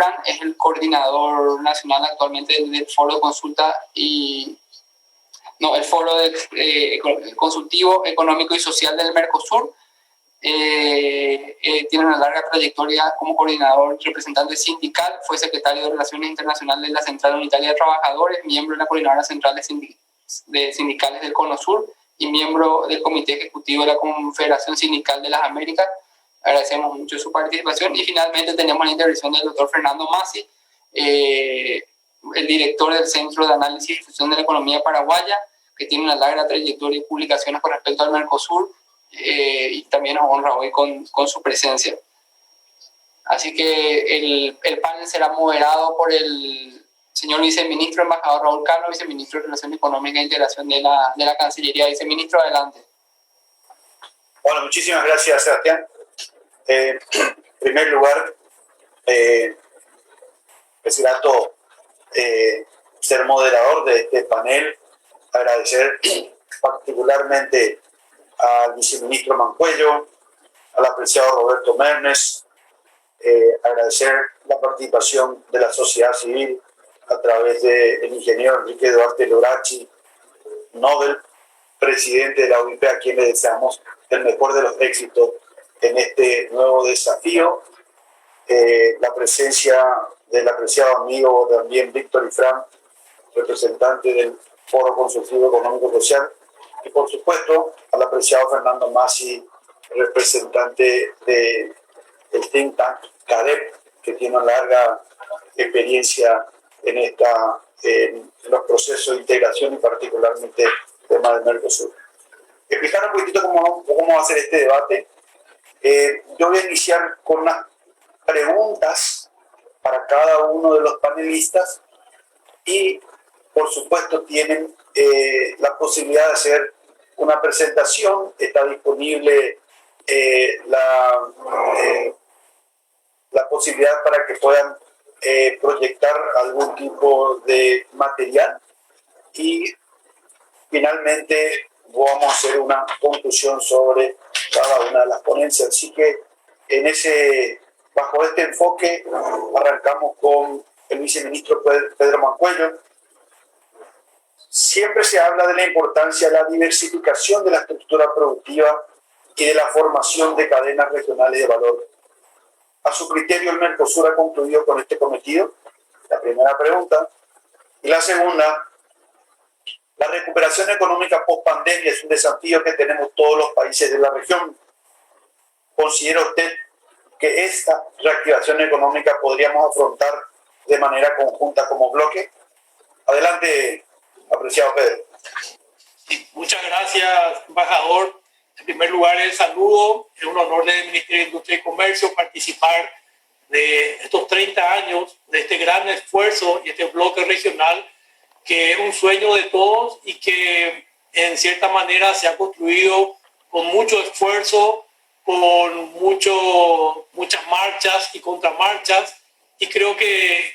Fran es el coordinador nacional actualmente del Foro de Consulta el Foro Consultivo Económico y Social del Mercosur. Tiene una larga trayectoria como coordinador representante sindical, fue secretario de Relaciones Internacionales de la Central Unitaria de Trabajadores, miembro de la Coordinadora Central de Sindicales del Cono Sur y miembro del Comité Ejecutivo de la Confederación Sindical de las Américas. Agradecemos mucho su participación. Y finalmente tenemos la intervención del doctor Fernando Masi, el director del Centro de Análisis y Difusión de la Economía Paraguaya, que tiene una larga trayectoria y publicaciones con respecto al Mercosur, y también nos honra hoy con su presencia. Así que el panel será moderado por el señor viceministro embajador Raúl Cano, viceministro de Relaciones Económicas e Integración de la Cancillería. Viceministro, adelante. Bueno, muchísimas gracias, Sebastián. En primer lugar, es grato ser moderador de este panel, agradecer particularmente al viceministro Mancuello, al apreciado Roberto Mernes, agradecer la participación de la sociedad civil a través del ingeniero Enrique Duarte Lorachi, Nobel, presidente de la UIP, a quien le deseamos el mejor de los éxitos en este nuevo desafío. La presencia del apreciado amigo también Víctor Ifrán, representante del Foro Consultivo Económico Social, y por supuesto al apreciado Fernando Masi, representante del think tank CADEP, que tiene una larga experiencia en los procesos de integración y particularmente el tema del Mercosur. Explicar un poquitito cómo va a ser este debate. Yo voy a iniciar con unas preguntas para cada uno de los panelistas y por supuesto tienen la posibilidad de hacer una presentación. Está disponible la posibilidad para que puedan proyectar algún tipo de material y finalmente vamos a hacer una conclusión sobre cada una de las ponencias. Así que bajo este enfoque arrancamos con el viceministro Pedro Mancuello. Siempre se habla de la importancia de la diversificación de la estructura productiva y de la formación de cadenas regionales de valor. A su criterio, ¿el Mercosur ha concluido con este cometido? La primera pregunta. Y la segunda, la recuperación económica post-pandemia es un desafío que tenemos todos los países de la región. ¿Considera usted que esta reactivación económica podríamos afrontar de manera conjunta como bloque? Adelante, apreciado Pedro. Sí, muchas gracias, embajador. En primer lugar, el saludo. Es un honor del Ministerio de Industria y Comercio participar de estos 30 años, de este gran esfuerzo y este bloque regional, que es un sueño de todos y que en cierta manera se ha construido con mucho esfuerzo, con muchas marchas y contramarchas, y creo que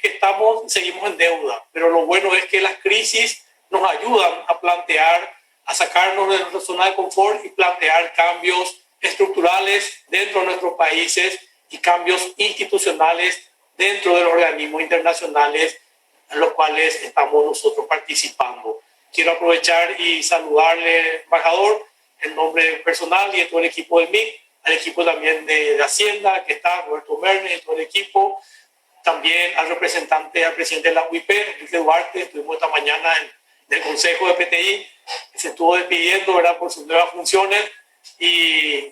seguimos en deuda. Pero lo bueno es que las crisis nos ayudan a plantear, a sacarnos de nuestra zona de confort y plantear cambios estructurales dentro de nuestros países y cambios institucionales dentro de los organismos internacionales en los cuales estamos nosotros participando. Quiero aprovechar y saludarle, embajador, en nombre personal y de todo el equipo del MIC, al equipo también de Hacienda, que está Roberto Mernes y todo el equipo, también al representante, al presidente de la UIP, Enrique Duarte. Estuvimos esta mañana en el Consejo de PTI, que se estuvo despidiendo, ¿verdad?, por sus nuevas funciones, y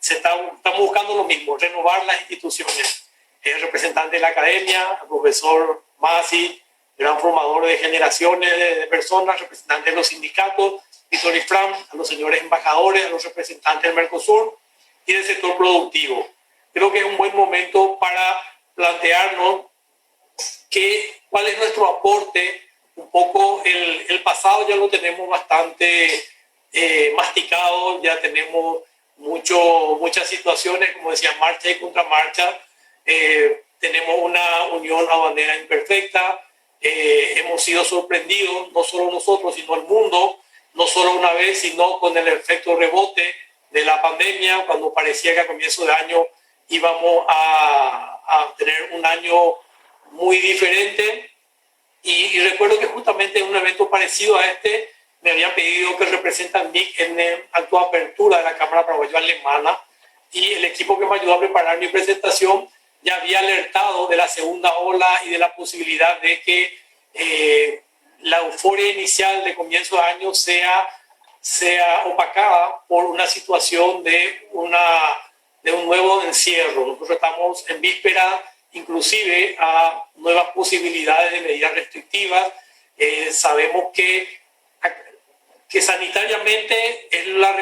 estamos buscando lo mismo, renovar las instituciones. El representante de la academia, el profesor Masi, gran formador de generaciones de personas, representante de los sindicatos, Víctor Ifrán, a los señores embajadores, a los representantes del Mercosur y del sector productivo. Creo que es un buen momento para plantearnos cuál es nuestro aporte. Un poco el pasado ya lo tenemos bastante masticado, ya tenemos muchas situaciones, como decía, marcha y contramarcha. Tenemos una unión aduanera imperfecta. Hemos sido sorprendidos, no solo nosotros, sino el mundo, no solo una vez, sino con el efecto rebote de la pandemia, cuando parecía que a comienzo de año íbamos a tener un año muy diferente. Y recuerdo que justamente en un evento parecido a este me habían pedido que represente a MIC en el acto de apertura de la Cámara Paraguayo-Alemana, y el equipo que me ayudó a preparar mi presentación ya había alertado de la segunda ola y de la posibilidad de que la euforia inicial de comienzo de año sea opacada por una situación de un nuevo encierro. Nosotros estamos en víspera inclusive a nuevas posibilidades de medidas restrictivas. Sabemos que sanitariamente es la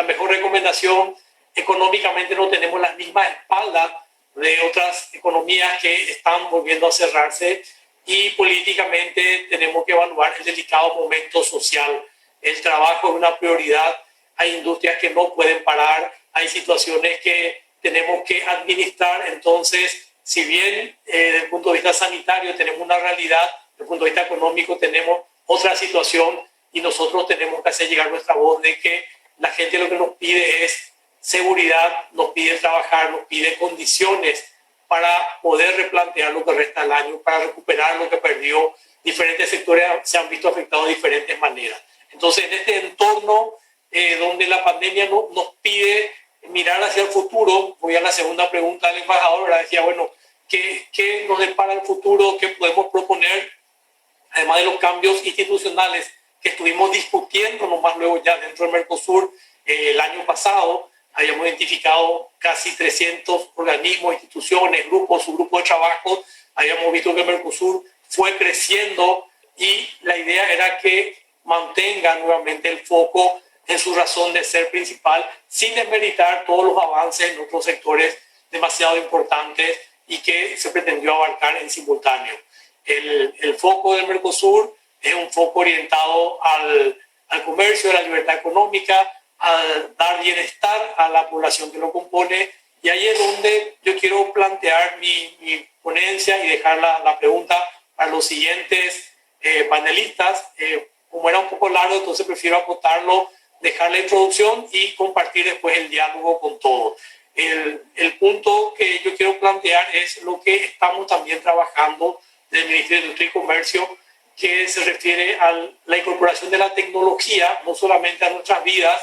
mejor recomendación. Económicamente no tenemos las mismas espaldas de otras economías que están volviendo a cerrarse, y políticamente tenemos que evaluar el delicado momento social. El trabajo es una prioridad, hay industrias que no pueden parar, hay situaciones que tenemos que administrar. Entonces, si bien desde el punto de vista sanitario tenemos una realidad, desde el punto de vista económico tenemos otra situación, y nosotros tenemos que hacer llegar nuestra voz de que la gente lo que nos pide es seguridad, nos pide trabajar, nos pide condiciones para poder replantear lo que resta del año, para recuperar lo que perdió. Diferentes sectores se han visto afectados de diferentes maneras. Entonces, en este entorno donde la pandemia nos pide mirar hacia el futuro, voy a la segunda pregunta del embajador, ¿verdad? Decía, bueno, ¿qué nos depara el futuro? ¿Qué podemos proponer? Además de los cambios institucionales que estuvimos discutiendo nomás luego ya dentro del Mercosur el año pasado, habíamos identificado casi 300 organismos, instituciones, grupos, subgrupos de trabajo. Habíamos visto que el Mercosur fue creciendo, y la idea era que mantenga nuevamente el foco en su razón de ser principal, sin desmeritar todos los avances en otros sectores demasiado importantes y que se pretendió abarcar en simultáneo. El foco del Mercosur es un foco orientado al comercio, a la libertad económica, a dar bienestar a la población que lo compone, y ahí es donde yo quiero plantear mi ponencia y dejar la pregunta a los siguientes panelistas. Como era un poco largo, entonces prefiero acotarlo, dejar la introducción y compartir después el diálogo con todos. El punto que yo quiero plantear es lo que estamos también trabajando del Ministerio de Industria y Comercio, que se refiere a la incorporación de la tecnología, no solamente a nuestras vidas.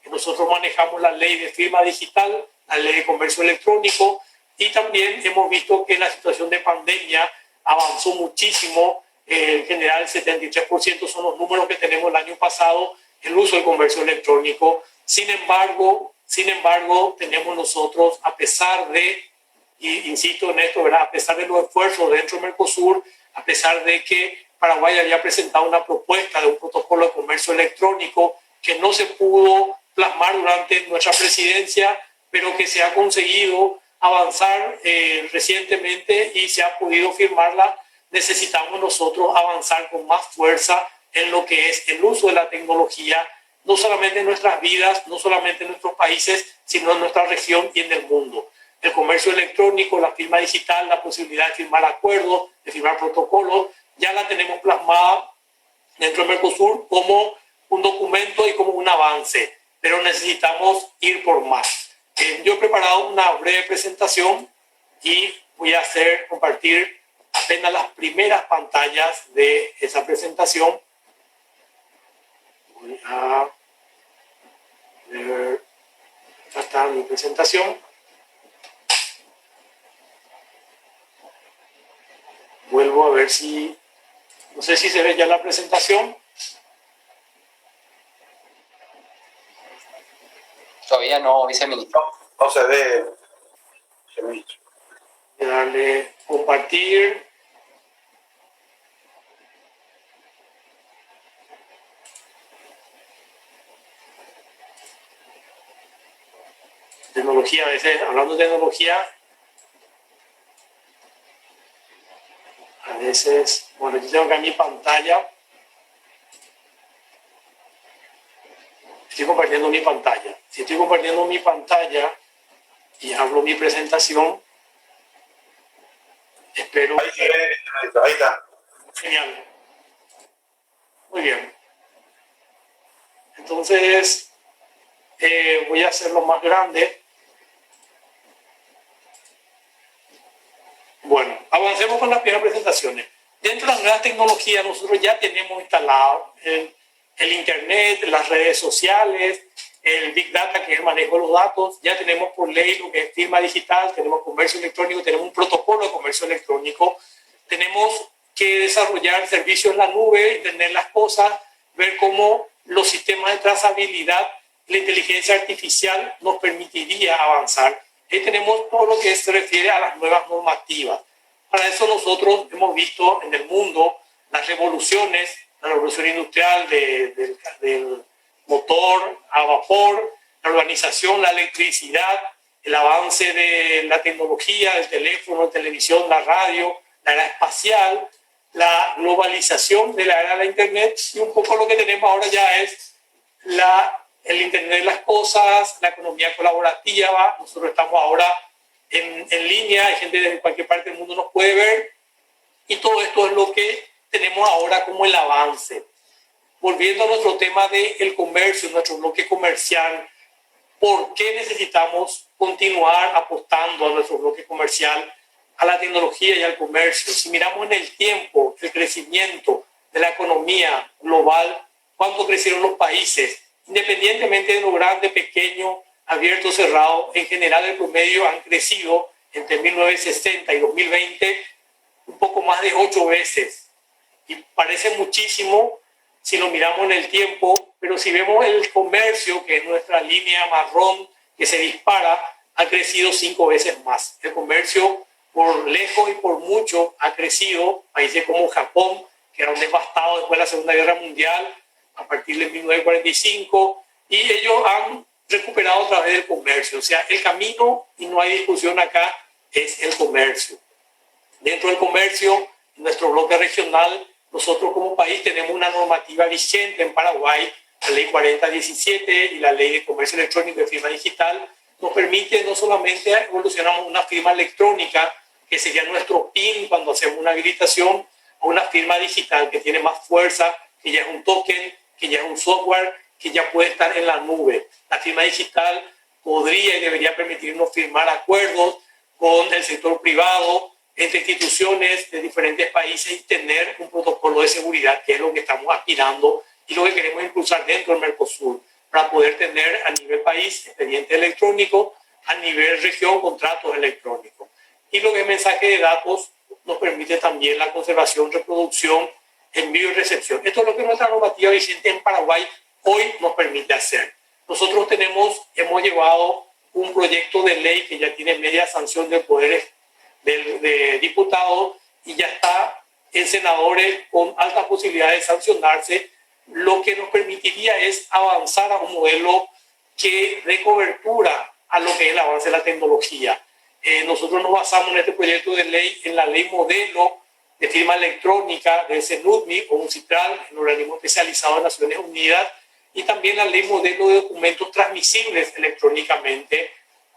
Nosotros manejamos la ley de firma digital, la ley de comercio electrónico, y también hemos visto que la situación de pandemia avanzó muchísimo. En general, el 73% son los números que tenemos el año pasado, el uso del comercio electrónico. Sin embargo, tenemos nosotros, a pesar de, y insisto en esto, ¿verdad?, a pesar de los esfuerzos dentro del Mercosur, a pesar de que Paraguay había presentado una propuesta de un protocolo de comercio electrónico que no se pudo plasmar durante nuestra presidencia, pero que se ha conseguido avanzar recientemente y se ha podido firmarla. Necesitamos nosotros avanzar con más fuerza en lo que es el uso de la tecnología, no solamente en nuestras vidas, no solamente en nuestros países, sino en nuestra región y en el mundo. El comercio electrónico, la firma digital, la posibilidad de firmar acuerdos, de firmar protocolos, ya la tenemos plasmada dentro del Mercosur como un documento y como un avance, pero necesitamos ir por más. Yo he preparado una breve presentación y voy a compartir apenas las primeras pantallas de esa presentación. Voy a tratar mi presentación. Vuelvo a ver si, no sé si se ve ya la presentación. Todavía no, viceministro. No se ve, viceministro. Voy a darle compartir. Tecnología, a veces hablando de tecnología, a veces, bueno, yo tengo acá mi pantalla. Estoy compartiendo mi pantalla. Si estoy compartiendo mi pantalla y hablo mi presentación, espero... Ahí se ve, ahí está. Genial. Muy bien. Entonces, voy a hacerlo más grande. Bueno, avancemos con las primeras presentaciones. Dentro de las nuevas tecnologías, nosotros ya tenemos instalado el Internet, las redes sociales, el Big Data, que es el manejo de los datos. Ya tenemos por ley lo que es firma digital, tenemos comercio electrónico, tenemos un protocolo de comercio electrónico. Tenemos que desarrollar servicios en la nube, entender las cosas, ver cómo los sistemas de trazabilidad, la inteligencia artificial nos permitiría avanzar. Ahí tenemos todo lo que se refiere a las nuevas normativas. Para eso nosotros hemos visto en el mundo las revoluciones, la revolución industrial del motor a vapor, la urbanización, la electricidad, el avance de la tecnología, del teléfono, la televisión, la radio, la era espacial, la globalización de la era de la Internet, y un poco lo que tenemos ahora ya es el Internet de las cosas, la economía colaborativa. Nosotros estamos ahora en línea, hay gente desde cualquier parte del mundo nos puede ver, y todo esto es lo que tenemos ahora como el avance. Volviendo a nuestro tema del comercio, nuestro bloque comercial, ¿por qué necesitamos continuar apostando a nuestro bloque comercial, a la tecnología y al comercio? Si miramos en el tiempo, el crecimiento de la economía global, cuánto crecieron los países, independientemente de lo grande, pequeño, abierto, cerrado, en general el promedio han crecido entre 1960 y 2020 un poco más de 8 veces. Y parece muchísimo si lo miramos en el tiempo, pero si vemos el comercio, que es nuestra línea marrón que se dispara, ha crecido 5 veces más. El comercio, por lejos y por mucho, ha crecido. Países como Japón, que eran devastados después de la Segunda Guerra Mundial, a partir de 1945, y ellos han recuperado a través del comercio. O sea, el camino, y no hay discusión acá, es el comercio. Dentro del comercio, en nuestro bloque regional, nosotros como país tenemos una normativa vigente en Paraguay, la ley 4017 y la ley de comercio electrónico y firma digital, nos permite no solamente evolucionamos una firma electrónica, que sería nuestro PIN cuando hacemos una habilitación, a una firma digital que tiene más fuerza, que ya es un token, que ya es un software, que ya puede estar en la nube. La firma digital podría y debería permitirnos firmar acuerdos con el sector privado, entre instituciones de diferentes países, y tener un protocolo de seguridad, que es lo que estamos aspirando y lo que queremos impulsar dentro del Mercosur, para poder tener a nivel país expediente electrónico, a nivel región contratos electrónicos. Y lo que es mensaje de datos nos permite también la conservación, reproducción, envío y recepción. Esto es lo que nuestra normativa vigente en Paraguay hoy nos permite hacer. Nosotros hemos llevado un proyecto de ley que ya tiene media sanción del Poder de Diputados y ya está en senadores con altas posibilidades de sancionarse. Lo que nos permitiría es avanzar a un modelo que dé cobertura a lo que es el avance de la tecnología. Nosotros nos basamos en este proyecto de ley en la ley modelo de firma electrónica de CENUDMI o UNCITRAL, el organismo especializado de Naciones Unidas, y también la ley modelo de documentos transmisibles electrónicamente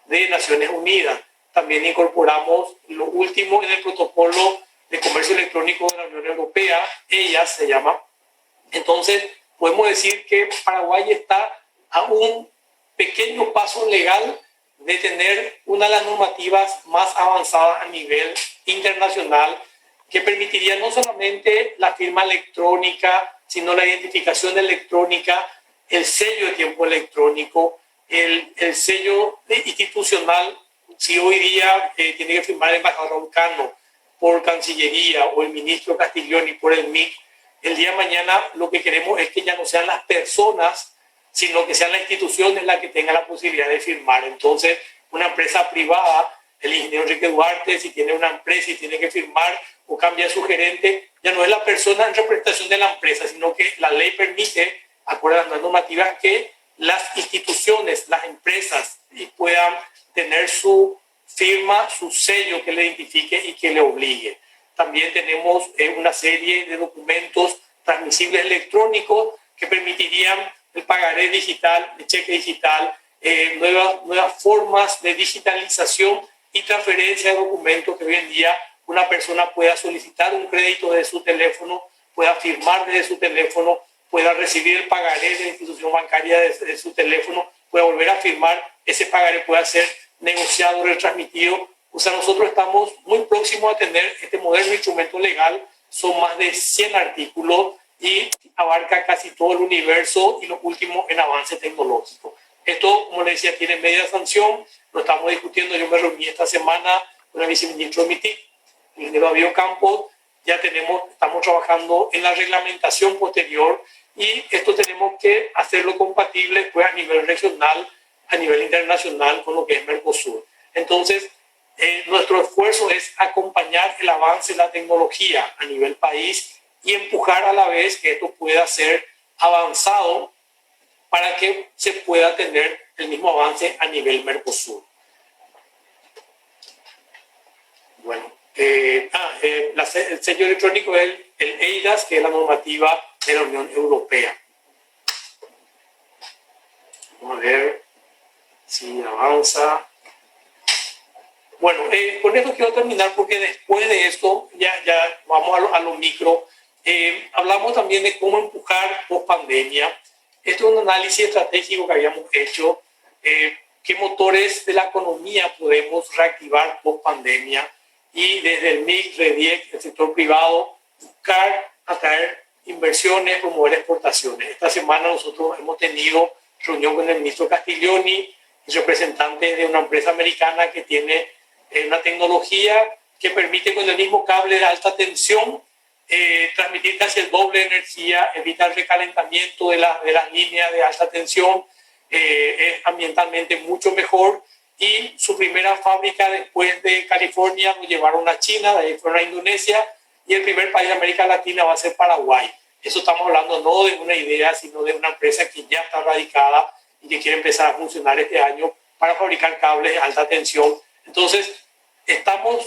de Naciones Unidas. También incorporamos lo último en el protocolo de comercio electrónico de la Unión Europea, ella se llama. Entonces, podemos decir que Paraguay está a un pequeño paso legal de tener una de las normativas más avanzadas a nivel internacional, que permitiría no solamente la firma electrónica, sino la identificación electrónica, el sello de tiempo electrónico, el sello institucional. Si hoy día tiene que firmar el embajador Roncano por Cancillería o el ministro Castiglioni por el MIC, el día de mañana lo que queremos es que ya no sean las personas, sino que sean las instituciones las que tengan la posibilidad de firmar. Entonces, una empresa privada, el ingeniero Enrique Duarte, si tiene una empresa y tiene que firmar o cambia su gerente, ya no es la persona en representación de la empresa, sino que la ley permite, acorde a las normativas, que las instituciones, las empresas, puedan tener su firma, su sello que le identifique y que le obligue. También tenemos una serie de documentos transmisibles electrónicos que permitirían el pagaré digital, el cheque digital, nuevas formas de digitalización y transferencia de documentos, que hoy en día una persona pueda solicitar un crédito desde su teléfono, pueda firmar desde su teléfono, pueda recibir el pagaré de la institución bancaria desde su teléfono, pueda volver a firmar, ese pagaré pueda ser negociado, retransmitido O sea, nosotros estamos muy próximos a tener este moderno instrumento legal. Son más de 100 artículos y abarca casi todo el universo y lo último en avance tecnológico. Esto, como les decía, tiene media sanción. Lo estamos discutiendo. Yo me reuní esta semana con el viceministro de MITIC, el ingeniero David Campos. Ya estamos trabajando en la reglamentación posterior y esto tenemos que hacerlo compatible pues, a nivel regional, a nivel internacional con lo que es Mercosur. Entonces, nuestro esfuerzo es acompañar el avance de la tecnología a nivel país y empujar a la vez que esto pueda ser avanzado para que se pueda tener el mismo avance a nivel Mercosur. Bueno, el sello electrónico es el EIDAS, que es la normativa de la Unión Europea. Vamos a ver si avanza. Bueno, con esto quiero terminar porque después de esto ya vamos a lo micro. Hablamos también de cómo empujar post pandemia. Esto es un análisis estratégico que habíamos hecho. ¿Qué motores de la economía podemos reactivar post pandemia? Y desde el MIC, REDIEC, el sector privado, buscar atraer inversiones, promover exportaciones. Esta semana nosotros hemos tenido reunión con el ministro Castiglioni, representante de una empresa americana que tiene una tecnología que permite con el mismo cable de alta tensión transmitir casi el doble de energía, evita el recalentamiento de las líneas de alta tensión, es ambientalmente mucho mejor. Y su primera fábrica después de California lo llevaron a China, de ahí fueron a Indonesia, y el primer país de América Latina va a ser Paraguay. Eso estamos hablando no de una idea, sino de una empresa que ya está radicada y que quiere empezar a funcionar este año para fabricar cables de alta tensión. Entonces, estamos,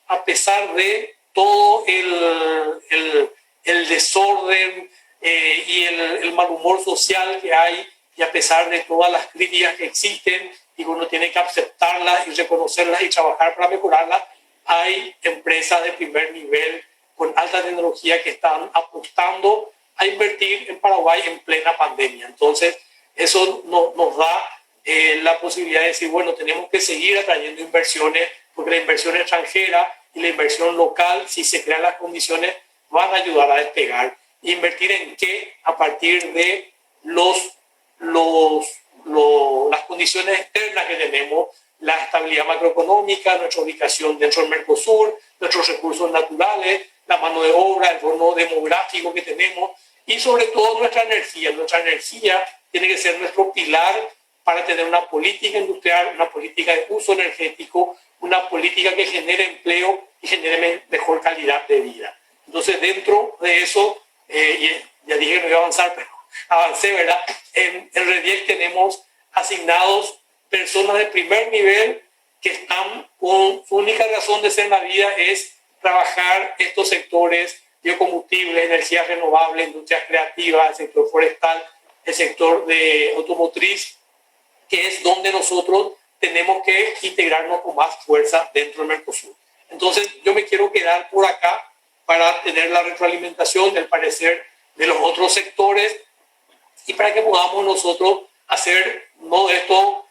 a pesar de todo el desorden y el mal humor social que hay, y a pesar de todas las críticas que existen, y uno tiene que aceptarlas y reconocerlas y trabajar para mejorarlas, hay empresas de primer nivel con alta tecnología que están apostando a invertir en Paraguay en plena pandemia. Entonces, eso nos da la posibilidad de decir, bueno, tenemos que seguir atrayendo inversiones, porque la inversión extranjera y la inversión local, si se crean las condiciones, van a ayudar a despegar. ¿Invertir en qué? A partir de las condiciones externas que tenemos, la estabilidad macroeconómica, nuestra ubicación dentro del Mercosur, nuestros recursos naturales, la mano de obra, el bono demográfico que tenemos y sobre todo nuestra energía. Nuestra energía tiene que ser nuestro pilar para tener una política industrial, una política de uso energético, una política que genere empleo y genere mejor calidad de vida. Entonces, dentro de eso, ya dije que no iba a avanzar, pero avancé, ¿verdad? En REDIEC tenemos asignados personas de primer nivel que están con su única razón de ser en la vida es trabajar estos sectores: biocombustibles, energías renovables, industrias creativas, el sector forestal, el sector de automotriz, que es donde nosotros tenemos que integrarnos con más fuerza dentro del Mercosur. Entonces, yo me quiero quedar por acá para tener la retroalimentación del parecer de los otros sectores y para que podamos nosotros hacer no de esto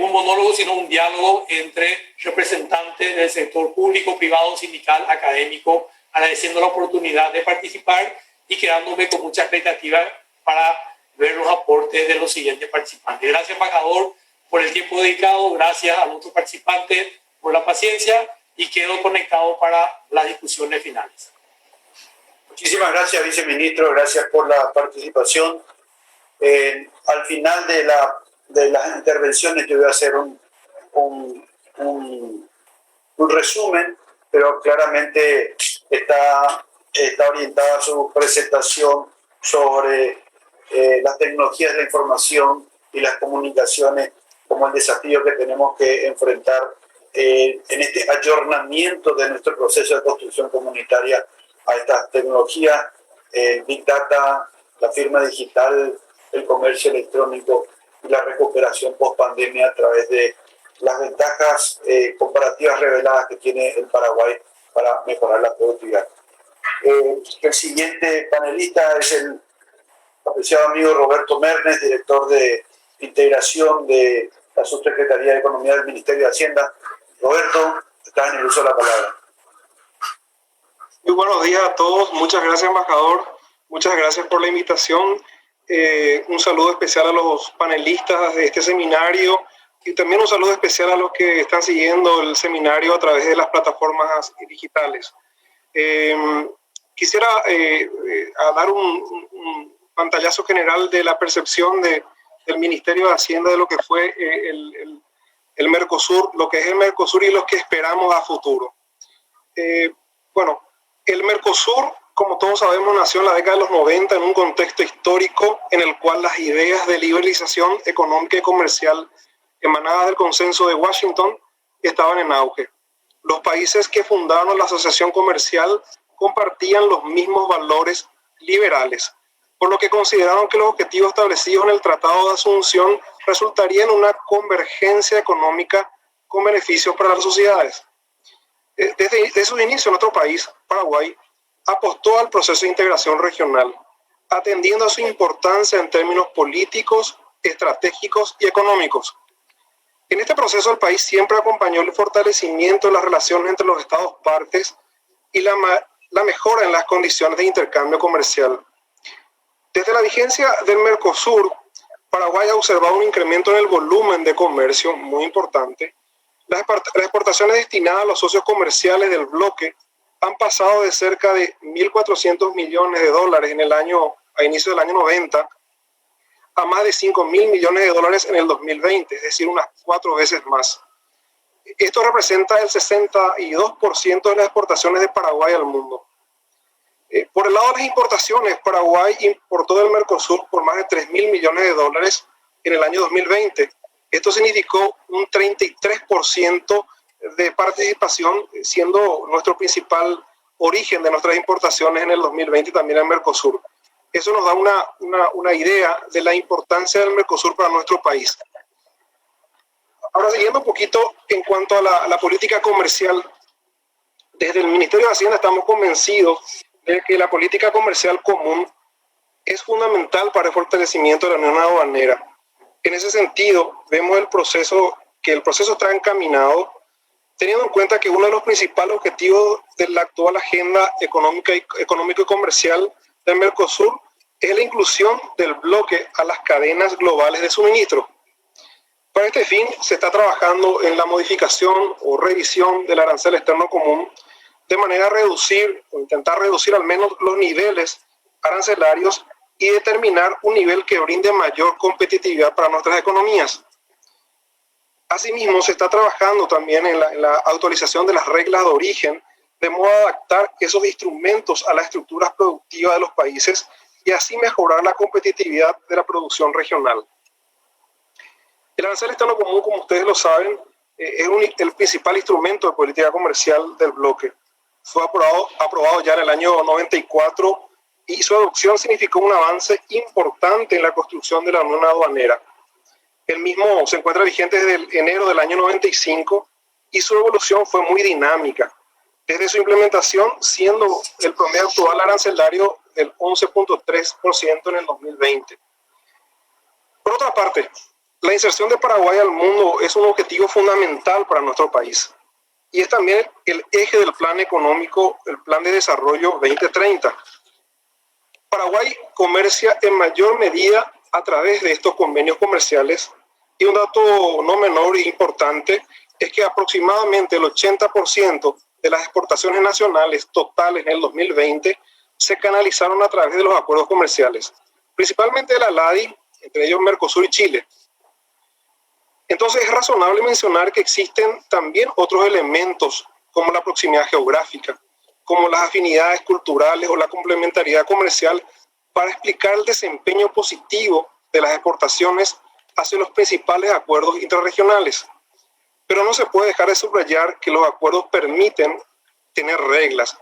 un monólogo, sino un diálogo entre representantes del sector público, privado, sindical, académico, agradeciendo la oportunidad de participar y quedándome con mucha expectativa para ver los aportes de los siguientes participantes. Gracias, embajador, por el tiempo dedicado. Gracias a nuestros participantes por la paciencia y quedo conectado para las discusiones finales. Muchísimas gracias, viceministro. Gracias por la participación. Al final de las intervenciones yo voy a hacer un resumen, pero claramente está orientada su presentación sobre las tecnologías de la información y las comunicaciones como el desafío que tenemos que enfrentar en este ayornamiento de nuestro proceso de construcción comunitaria a estas tecnologías, Big Data, la firma digital, el comercio electrónico y la recuperación post-pandemia a través de las ventajas comparativas reveladas que tiene el Paraguay para mejorar la productividad. El siguiente panelista es el apreciado amigo Roberto Mernes, director de integración de la Subsecretaría de Economía del Ministerio de Hacienda. Roberto, estás en el uso de la palabra. Muy buenos días a todos. Muchas gracias, embajador. Muchas gracias por la invitación. Un saludo especial a los panelistas de este seminario y también un saludo especial a los que están siguiendo el seminario a través de las plataformas digitales. Quisiera dar un pantallazo general de la percepción del Ministerio de Hacienda de lo que fue el Mercosur, lo que es el Mercosur y lo que esperamos a futuro. Bueno, el Mercosur, como todos sabemos, nació en la década de los 90 en un contexto histórico en el cual las ideas de liberalización económica y comercial emanadas del consenso de Washington estaban en auge. Los países que fundaron la asociación comercial compartían los mismos valores liberales, por lo que consideraron que los objetivos establecidos en el Tratado de Asunción resultarían en una convergencia económica con beneficios para las sociedades. Desde su inicio, nuestro país, Paraguay, apostó al proceso de integración regional, atendiendo a su importancia en términos políticos, estratégicos y económicos. En este proceso, el país siempre acompañó el fortalecimiento de las relaciones entre los Estados partes y la mejora en las condiciones de intercambio comercial. Desde la vigencia del Mercosur, Paraguay ha observado un incremento en el volumen de comercio muy importante. Las exportaciones destinadas a los socios comerciales del bloque han pasado de cerca de 1.400 millones de dólares a inicio del año 90 a más de 5.000 millones de dólares en el 2020, es decir, unas 4 veces más. Esto representa el 62% de las exportaciones de Paraguay al mundo. Por el lado de las importaciones, Paraguay importó del Mercosur por más de 3.000 millones de dólares en el año 2020. Esto significó un 33% de participación, siendo nuestro principal origen de nuestras importaciones en el 2020 y también el Mercosur. Eso nos da una idea de la importancia del Mercosur para nuestro país. Ahora, siguiendo un poquito en cuanto a la política comercial, desde el Ministerio de Hacienda estamos convencidos de que la política comercial común es fundamental para el fortalecimiento de la unión aduanera. En ese sentido, vemos que el proceso está encaminado, teniendo en cuenta que uno de los principales objetivos de la actual agenda económico y comercial del Mercosur es la inclusión del bloque a las cadenas globales de suministro. Para este fin, se está trabajando en la modificación o revisión del arancel externo común de manera a reducir o intentar reducir al menos los niveles arancelarios y determinar un nivel que brinde mayor competitividad para nuestras economías. Asimismo, se está trabajando también en la actualización de las reglas de origen, de modo a adaptar esos instrumentos a las estructuras productivas de los países y así mejorar la competitividad de la producción regional. El arancel externo común, como ustedes lo saben, es el principal instrumento de política comercial del bloque. Fue aprobado ya en el año 94 y su adopción significó un avance importante en la construcción de la unión aduanera. El mismo se encuentra vigente desde enero del año 95 y su evolución fue muy dinámica, desde su implementación siendo el promedio actual arancelario del 11.3% en el 2020. Por otra parte, la inserción de Paraguay al mundo es un objetivo fundamental para nuestro país y es también el eje del plan económico, el Plan de Desarrollo 2030. Paraguay comercia en mayor medida a través de estos convenios comerciales y un dato no menor e importante es que aproximadamente el 80% de las exportaciones nacionales totales en el 2020 se canalizaron a través de los acuerdos comerciales, principalmente de la LADI, entre ellos Mercosur y Chile. Entonces es razonable mencionar que existen también otros elementos como la proximidad geográfica, como las afinidades culturales o la complementariedad comercial para explicar el desempeño positivo de las exportaciones hacia los principales acuerdos interregionales. Pero no se puede dejar de subrayar que los acuerdos permiten tener reglas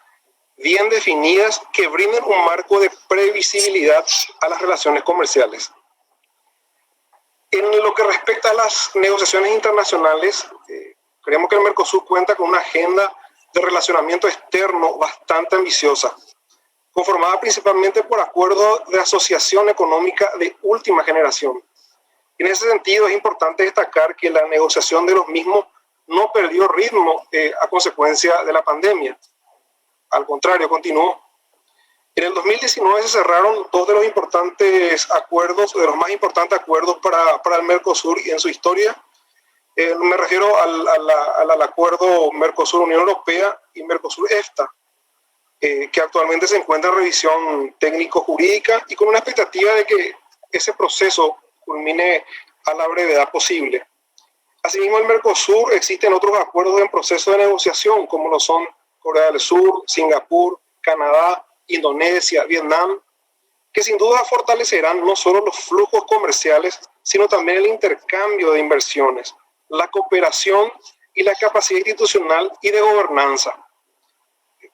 bien definidas que brinden un marco de previsibilidad a las relaciones comerciales. En lo que respecta a las negociaciones internacionales, creemos que el Mercosur cuenta con una agenda de relacionamiento externo bastante ambiciosa, conformada principalmente por acuerdos de asociación económica de última generación. En ese sentido, es importante destacar que la negociación de los mismos no perdió ritmo a consecuencia de la pandemia. Al contrario, continuó. En el 2019 se cerraron dos de los importantes acuerdos, de los más importantes acuerdos para el Mercosur y en su historia. Me refiero al acuerdo Mercosur-Unión Europea y Mercosur-EFTA, que actualmente se encuentra en revisión técnico-jurídica y con una expectativa de que ese proceso culmine a la brevedad posible. Asimismo, el Mercosur existen otros acuerdos en proceso de negociación, como lo son Corea del Sur, Singapur, Canadá, Indonesia, Vietnam, que sin duda fortalecerán no solo los flujos comerciales, sino también el intercambio de inversiones, la cooperación y la capacidad institucional y de gobernanza.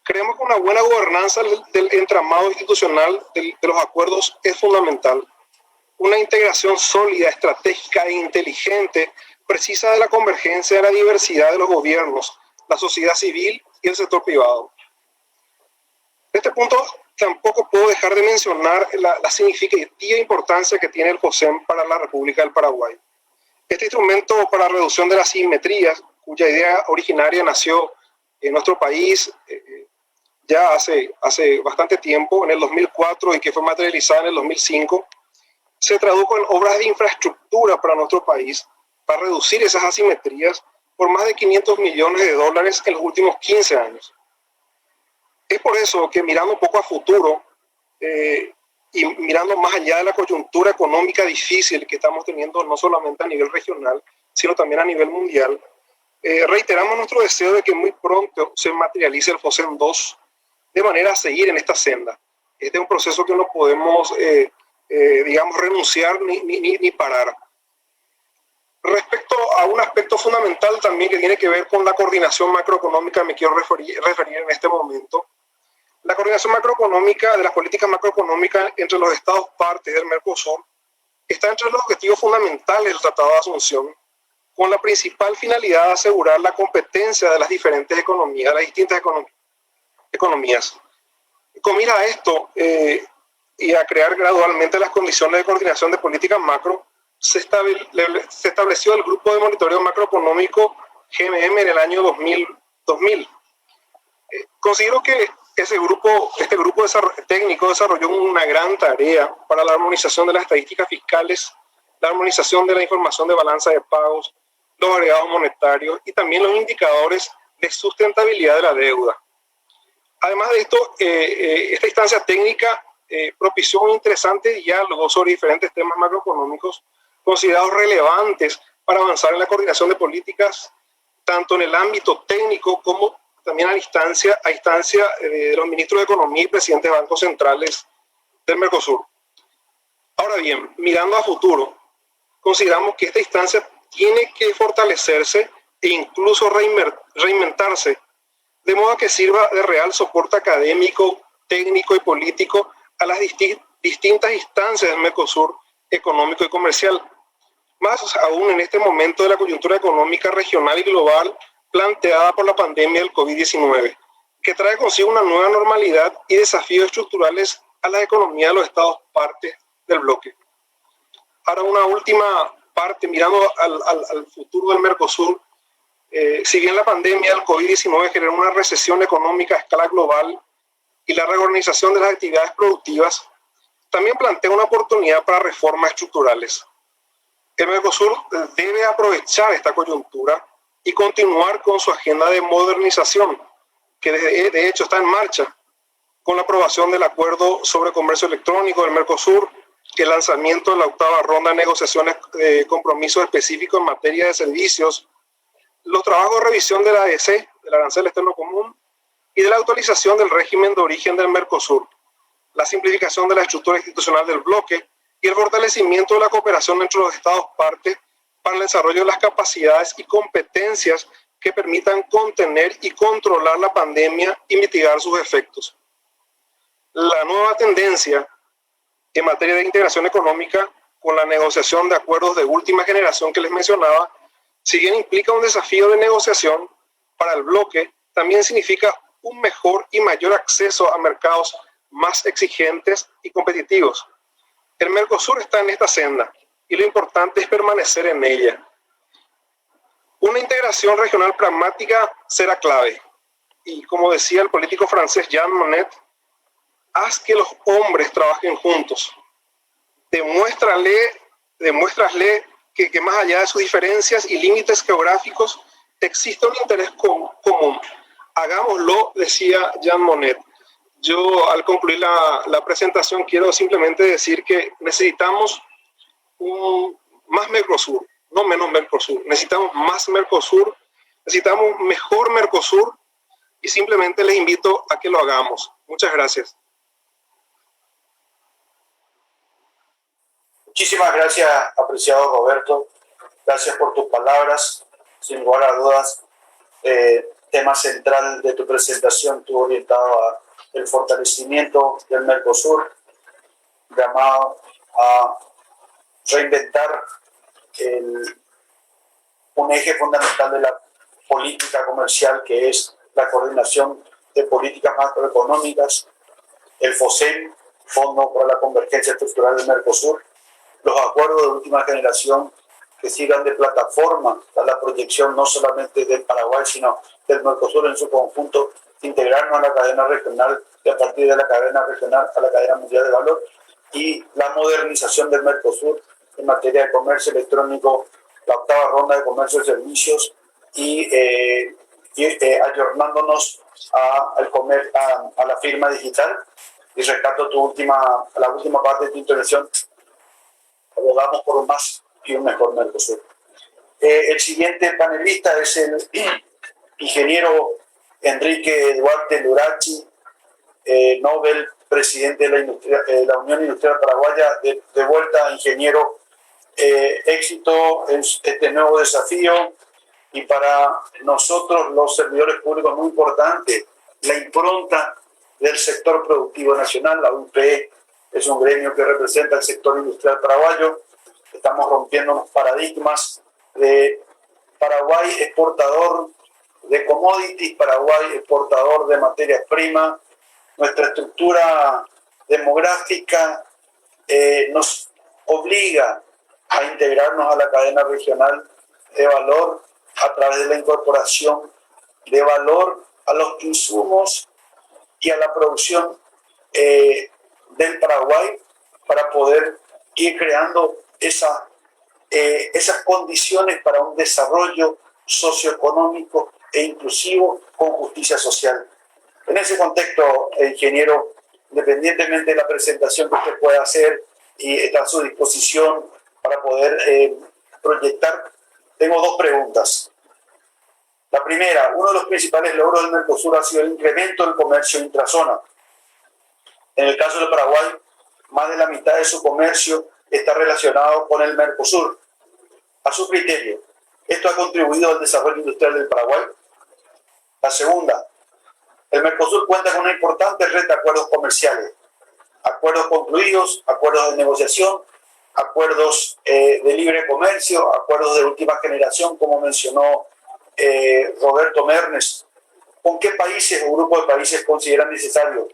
Creemos que una buena gobernanza del entramado institucional de los acuerdos es fundamental. Una integración sólida, estratégica e inteligente precisa de la convergencia de la diversidad de los gobiernos, la sociedad civil y el sector privado. En este punto tampoco puedo dejar de mencionar la significativa importancia que tiene el FOSEM para la República del Paraguay. Este instrumento para reducción de las asimetrías, cuya idea originaria nació en nuestro país ya hace bastante tiempo, en el 2004, y que fue materializada en el 2005, se tradujo en obras de infraestructura para nuestro país para reducir esas asimetrías por más de $500 millones en los últimos 15 años. Es por eso que mirando un poco a futuro y mirando más allá de la coyuntura económica difícil que estamos teniendo no solamente a nivel regional, sino también a nivel mundial, reiteramos nuestro deseo de que muy pronto se materialice el FOSEM 2 de manera a seguir en esta senda. Este es un proceso que no podemos, renunciar ni parar. Respecto a un aspecto fundamental también que tiene que ver con la coordinación macroeconómica, me quiero referir en este momento. La coordinación macroeconómica de las políticas macroeconómicas entre los estados partes del Mercosur está entre los objetivos fundamentales del Tratado de Asunción, con la principal finalidad de asegurar la competencia de las diferentes economías, las distintas economías. Con mira a esto y a crear gradualmente las condiciones de coordinación de políticas macro, se estableció el Grupo de Monitoreo Macroeconómico GMM en el año 2000. Considero que este grupo técnico desarrolló una gran tarea para la armonización de las estadísticas fiscales, la armonización de la información de balanza de pagos, los agregados monetarios y también los indicadores de sustentabilidad de la deuda. Además de esto, esta instancia técnica propició un interesante diálogo sobre diferentes temas macroeconómicos considerados relevantes para avanzar en la coordinación de políticas, tanto en el ámbito técnico como también a instancia de los ministros de Economía y presidentes de bancos centrales del Mercosur. Ahora bien, mirando a futuro, consideramos que esta instancia tiene que fortalecerse e incluso reinventarse, de modo que sirva de real soporte académico, técnico y político a las distintas instancias del Mercosur económico y comercial, más aún en este momento de la coyuntura económica regional y global planteada por la pandemia del COVID-19, que trae consigo una nueva normalidad y desafíos estructurales a la economía de los estados partes del bloque. Ahora una última parte, mirando al futuro del Mercosur, si bien la pandemia del COVID-19 generó una recesión económica a escala global y la reorganización de las actividades productivas, también plantea una oportunidad para reformas estructurales. El Mercosur debe aprovechar esta coyuntura y continuar con su agenda de modernización, que de hecho está en marcha, con la aprobación del Acuerdo sobre Comercio Electrónico del Mercosur, el lanzamiento de la 8ª ronda de negociaciones de compromisos específicos en materia de servicios, los trabajos de revisión de la AEC, del Arancel Externo Común, y de la actualización del régimen de origen del Mercosur, la simplificación de la estructura institucional del bloque y el fortalecimiento de la cooperación entre los estados partes para el desarrollo de las capacidades y competencias que permitan contener y controlar la pandemia y mitigar sus efectos. La nueva tendencia en materia de integración económica, con la negociación de acuerdos de última generación que les mencionaba, si bien implica un desafío de negociación para el bloque, también significa un mejor y mayor acceso a mercados más exigentes y competitivos. El Mercosur está en esta senda y lo importante es permanecer en ella. Una integración regional pragmática será clave. Y como decía el político francés Jean Monnet, haz que los hombres trabajen juntos. Demuéstrasle que más allá de sus diferencias y límites geográficos existe un interés común. Hagámoslo, decía Jean Monnet. Yo, al concluir la presentación, quiero simplemente decir que necesitamos más Mercosur, no menos Mercosur. Necesitamos más Mercosur, necesitamos mejor Mercosur, y simplemente les invito a que lo hagamos. Muchas gracias. Muchísimas gracias, apreciado Roberto. Gracias por tus palabras. Sin lugar a dudas, tema central de tu presentación estuvo orientado al fortalecimiento del Mercosur, llamado a reinventar un eje fundamental de la política comercial, que es la coordinación de políticas macroeconómicas, el FOSEM, Fondo para la Convergencia Estructural del Mercosur, los acuerdos de última generación que sirvan de plataforma a la proyección no solamente del Paraguay, sino del Mercosur en su conjunto, integrarnos a la cadena regional y a partir de la cadena regional a la cadena mundial de valor, y la modernización del Mercosur en materia de comercio electrónico, la octava ronda de comercio y servicios, y ayornándonos a la firma digital. Y rescato la última parte de tu intervención: abogamos por un más y un mejor Mercosur. El siguiente panelista es el ingeniero Enrique Duarte Lurachi, Nobel, presidente de la Unión Industrial Paraguaya. De vuelta, ingeniero, éxito en este nuevo desafío, y para nosotros los servidores públicos muy importante la impronta del sector productivo nacional. La UPE es un gremio que representa el sector industrial paraguayo. Estamos rompiendo los paradigmas de Paraguay exportador de commodities, Paraguay exportador de materias primas. Nuestra estructura demográfica nos obliga a integrarnos a la cadena regional de valor a través de la incorporación de valor a los insumos y a la producción del Paraguay, para poder ir creando esas condiciones para un desarrollo socioeconómico e inclusivo con justicia social. En ese contexto, ingeniero, independientemente de la presentación que usted pueda hacer y está a su disposición para poder proyectar, tengo dos preguntas. La primera: uno de los principales logros del Mercosur ha sido el incremento del comercio intrazona. En el caso del Paraguay, más de la mitad de su comercio está relacionado con el Mercosur. A su criterio, ¿esto ha contribuido al desarrollo industrial del Paraguay? La segunda: el Mercosur cuenta con una importante red de acuerdos comerciales, acuerdos concluidos, acuerdos de negociación, acuerdos de libre comercio, acuerdos de última generación, como mencionó Roberto Mernes. ¿Con qué países o grupos de países consideran necesario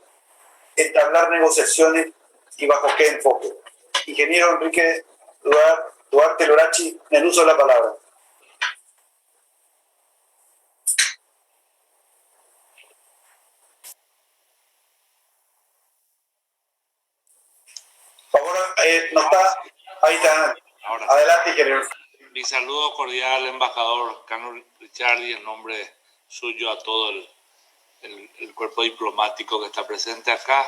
entablar negociaciones y bajo qué enfoque? Ingeniero Enrique Duarte Lurachi, en el uso de la palabra. Por favor, no está. Ahí está. Ahora, adelante, ingeniero. Mi saludo cordial, embajador Carlos Ricciardi, en nombre suyo a todo el cuerpo diplomático que está presente acá.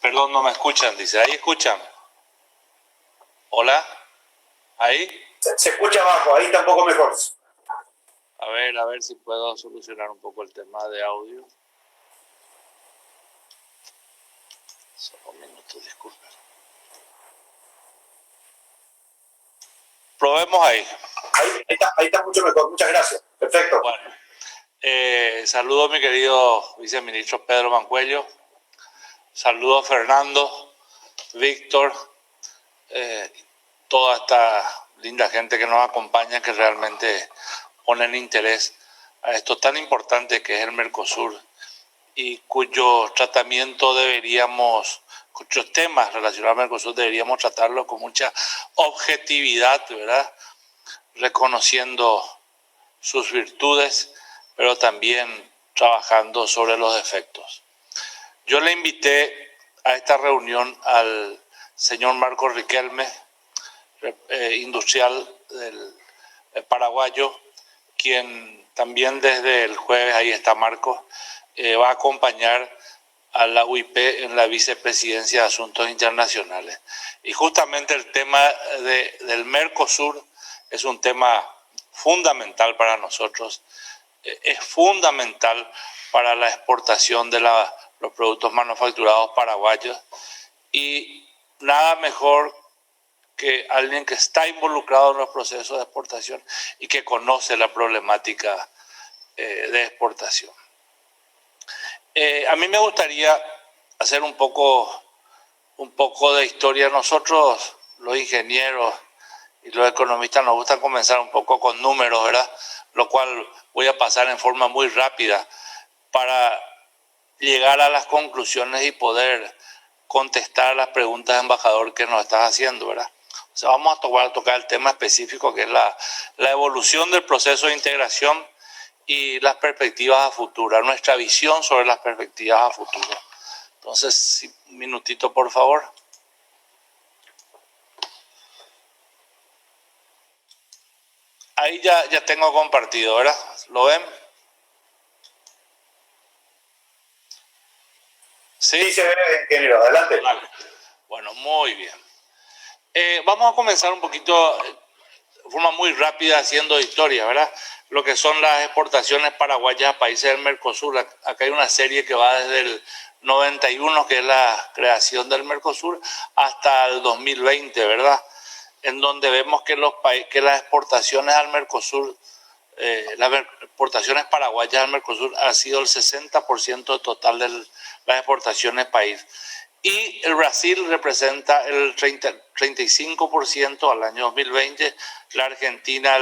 Perdón, no me escuchan, dice. ¿Ahí escuchan? ¿Hola? ¿Ahí? Se escucha abajo, ahí tampoco mejor. A ver si puedo solucionar un poco el tema de audio. Solo un minuto, disculpen. Probemos ahí. Ahí está mucho mejor. Muchas gracias. Perfecto. Bueno, saludo a mi querido viceministro Pedro Mancuello. Saludo a Fernando, Víctor, toda esta linda gente que nos acompaña, que realmente ponen interés a esto tan importante que es el Mercosur, y cuyos temas relacionados al Mercosur deberíamos tratarlos con mucha objetividad, ¿verdad? reconociendo sus virtudes, pero también trabajando sobre los defectos. Yo le invité a esta reunión al señor Marco Riquelme, industrial del paraguayo, quien también desde el jueves, ahí está Marco, va a acompañar a la UIP en la vicepresidencia de Asuntos Internacionales. Y justamente el tema del Mercosur es un tema fundamental para nosotros, es fundamental para la exportación de los productos manufacturados paraguayos, y nada mejor que alguien que está involucrado en los procesos de exportación y que conoce la problemática de exportación. A mí me gustaría hacer un poco de historia. Nosotros, los ingenieros y los economistas, nos gusta comenzar un poco con números, ¿verdad? Lo cual voy a pasar en forma muy rápida para llegar a las conclusiones y poder contestar las preguntas, embajador, que nos estás haciendo, ¿verdad? O sea, vamos a tocar el tema específico, que es la evolución del proceso de integración y las perspectivas a futuro, nuestra visión sobre las perspectivas a futuro. Entonces, un minutito, por favor. Ahí ya tengo compartido, ¿verdad? ¿Lo ven? Sí, se ve, ingeniero. Adelante. Vale. Bueno, muy bien. Vamos a comenzar un poquito de forma muy rápida haciendo historia, ¿verdad? Lo que son las exportaciones paraguayas a países del Mercosur. Acá hay una serie que va desde el 91, que es la creación del Mercosur, hasta el 2020, ¿verdad? En donde vemos que las exportaciones al Mercosur, las exportaciones paraguayas al Mercosur han sido el 60% total de las exportaciones país. Y el Brasil representa el 35% al año 2020, la Argentina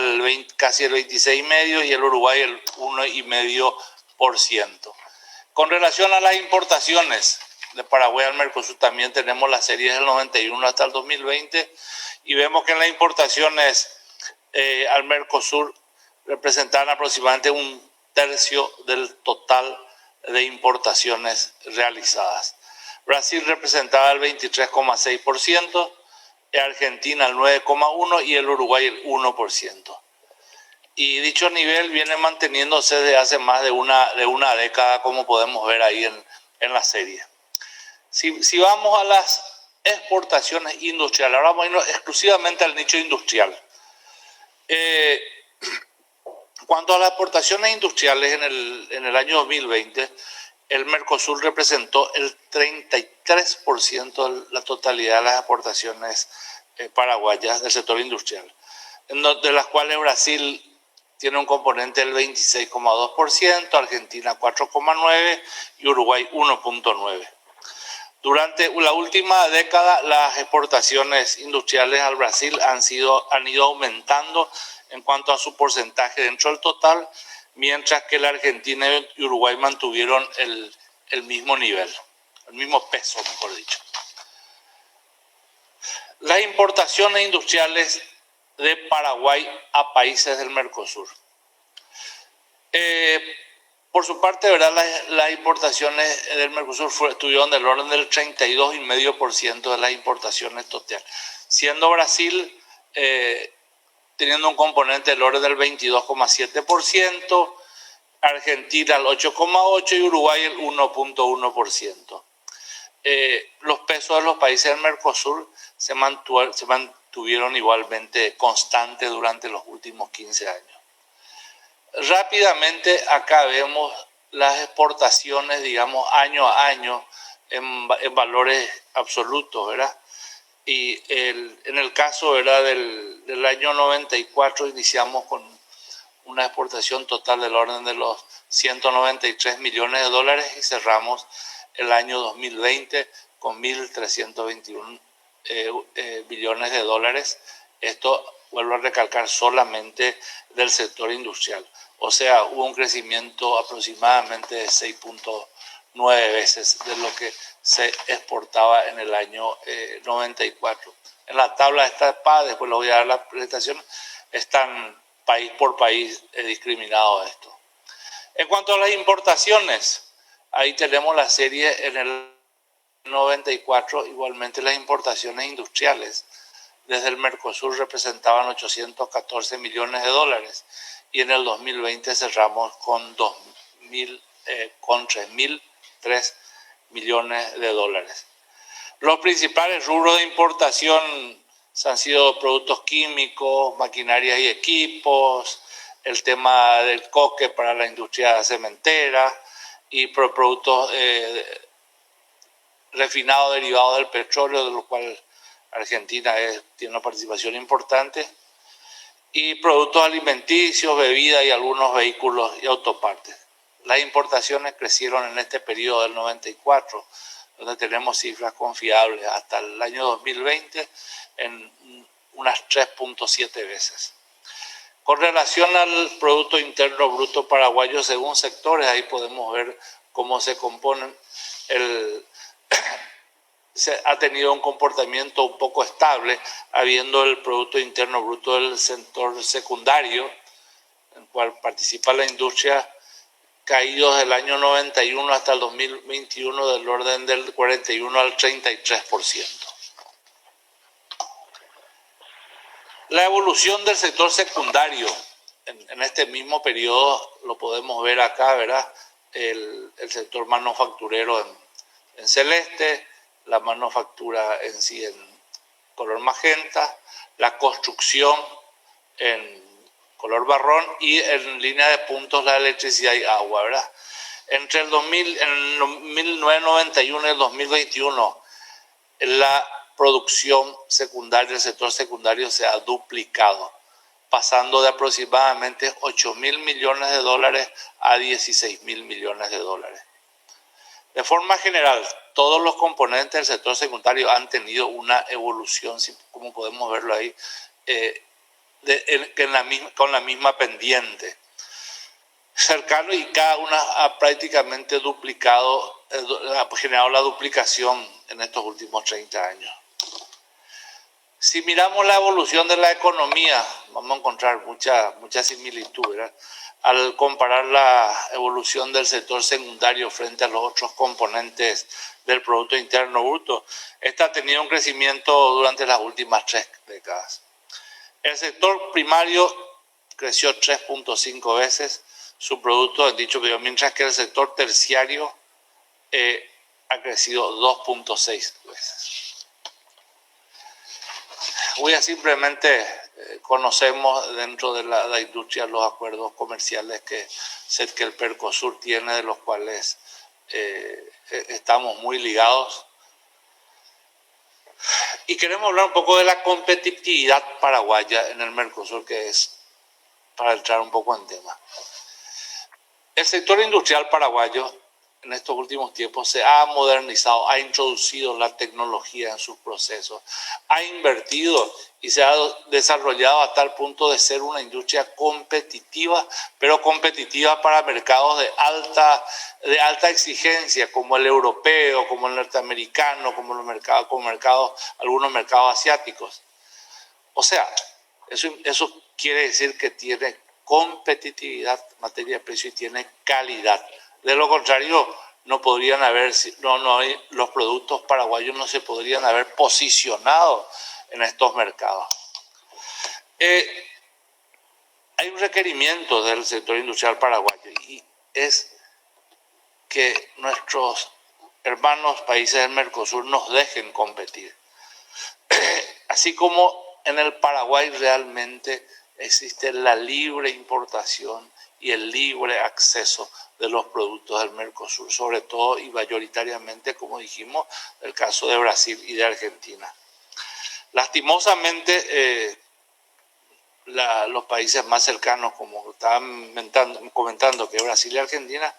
casi el 26,5% y el Uruguay el 1,5%. Con relación a las importaciones de Paraguay al Mercosur, también tenemos las series del 91 hasta el 2020, y vemos que las importaciones al Mercosur representan aproximadamente 1/3 del total de importaciones realizadas. Brasil representaba el 23,6%, Argentina el 9,1% y el Uruguay el 1%. Y dicho nivel viene manteniéndose desde hace más de una década, como podemos ver ahí en la serie. Si vamos a las exportaciones industriales, ahora vamos a irnos exclusivamente al nicho industrial. Cuanto a las exportaciones industriales en el año 2020, el Mercosur representó el 33% de la totalidad de las exportaciones paraguayas del sector industrial, de las cuales Brasil tiene un componente del 26,2%, Argentina 4,9% y Uruguay 1,9%. Durante la última década, las exportaciones industriales al Brasil han ido aumentando en cuanto a su porcentaje dentro del total, mientras que la Argentina y Uruguay mantuvieron el mismo nivel, el mismo peso, mejor dicho. Las importaciones industriales de Paraguay a países del Mercosur. Por su parte, ¿verdad? Las importaciones del Mercosur estuvieron del orden del 32,5% de las importaciones totales, siendo Brasil teniendo un componente del orden del 22,7%, Argentina el 8,8% y Uruguay el 1,1%. Los pesos de los países del Mercosur se mantuvieron igualmente constantes durante los últimos 15 años. Rápidamente acá vemos las exportaciones, digamos, año a año en valores absolutos, ¿verdad? Y en el caso, ¿verdad?, del año 94 iniciamos con una exportación total del orden de los 193 millones de dólares y cerramos el año 2020 con 1.321 billones de dólares. Esto, vuelvo a recalcar, solamente del sector industrial. O sea, hubo un crecimiento aproximadamente de 6,9 veces de lo que se exportaba en el año 94. En la tabla está después le voy a dar la presentación, es tan país por país discriminado esto. En cuanto a las importaciones, ahí tenemos la serie en el 94, igualmente las importaciones industriales desde el Mercosur representaban 814 millones de dólares y en el 2020 cerramos con 3.003 millones de dólares. Los principales rubros de importación han sido productos químicos, maquinarias y equipos, el tema del coque para la industria cementera y productos refinados derivados del petróleo, de lo cual Argentina tiene una participación importante, y productos alimenticios, bebidas y algunos vehículos y autopartes. Las importaciones crecieron en este periodo del 94, donde tenemos cifras confiables hasta el año 2020 en unas 3.7 veces. Con relación al Producto Interno Bruto paraguayo, según sectores, ahí podemos ver cómo se componen. Ha tenido un comportamiento un poco estable, habiendo el Producto Interno Bruto del sector secundario, en el cual participa la industria, caído desde el año 91 hasta el 2021 del orden del 41 al 33%. La evolución del sector secundario en este mismo periodo lo podemos ver acá, ¿verdad? El sector manufacturero en celeste, la manufactura en sí en color magenta, la construcción en color marrón y en línea de puntos la electricidad y agua, ¿verdad? Entre el 1991 y el 2021, la producción secundaria, el sector secundario se ha duplicado, pasando de aproximadamente 8.000 millones de dólares a 16.000 millones de dólares. De forma general, todos los componentes del sector secundario han tenido una evolución, como podemos verlo ahí, con la misma pendiente. Cercano, y cada una ha prácticamente duplicado, ha generado la duplicación en estos últimos 30 años. Si miramos la evolución de la economía, vamos a encontrar mucha similitud, ¿verdad? Al comparar la evolución del sector secundario frente a los otros componentes del Producto Interno Bruto, esta ha tenido un crecimiento durante las últimas 3 décadas. El sector primario creció 3.5 veces su producto en dicho periodo, mientras que el sector terciario ha crecido 2.6 veces. Conocemos dentro de la industria los acuerdos comerciales que el Mercosur tiene, de los cuales estamos muy ligados. Y queremos hablar un poco de la competitividad paraguaya en el Mercosur, que es para entrar un poco en tema. El sector industrial paraguayo en estos últimos tiempos se ha modernizado, ha introducido la tecnología en sus procesos, ha invertido y se ha desarrollado a tal punto de ser una industria competitiva, pero competitiva para mercados de alta exigencia, como el europeo, como el norteamericano, como algunos mercados asiáticos. O sea, eso quiere decir que tiene competitividad en materia de precio y tiene calidad. De lo contrario, los productos paraguayos no se podrían haber posicionado en estos mercados. Hay un requerimiento del sector industrial paraguayo y es que nuestros hermanos países del Mercosur nos dejen competir. Así como en el Paraguay realmente existe la libre importación y el libre acceso de los productos del Mercosur, sobre todo y mayoritariamente, como dijimos, el caso de Brasil y de Argentina. Lastimosamente, los países más cercanos, como estaban comentando, que Brasil y Argentina,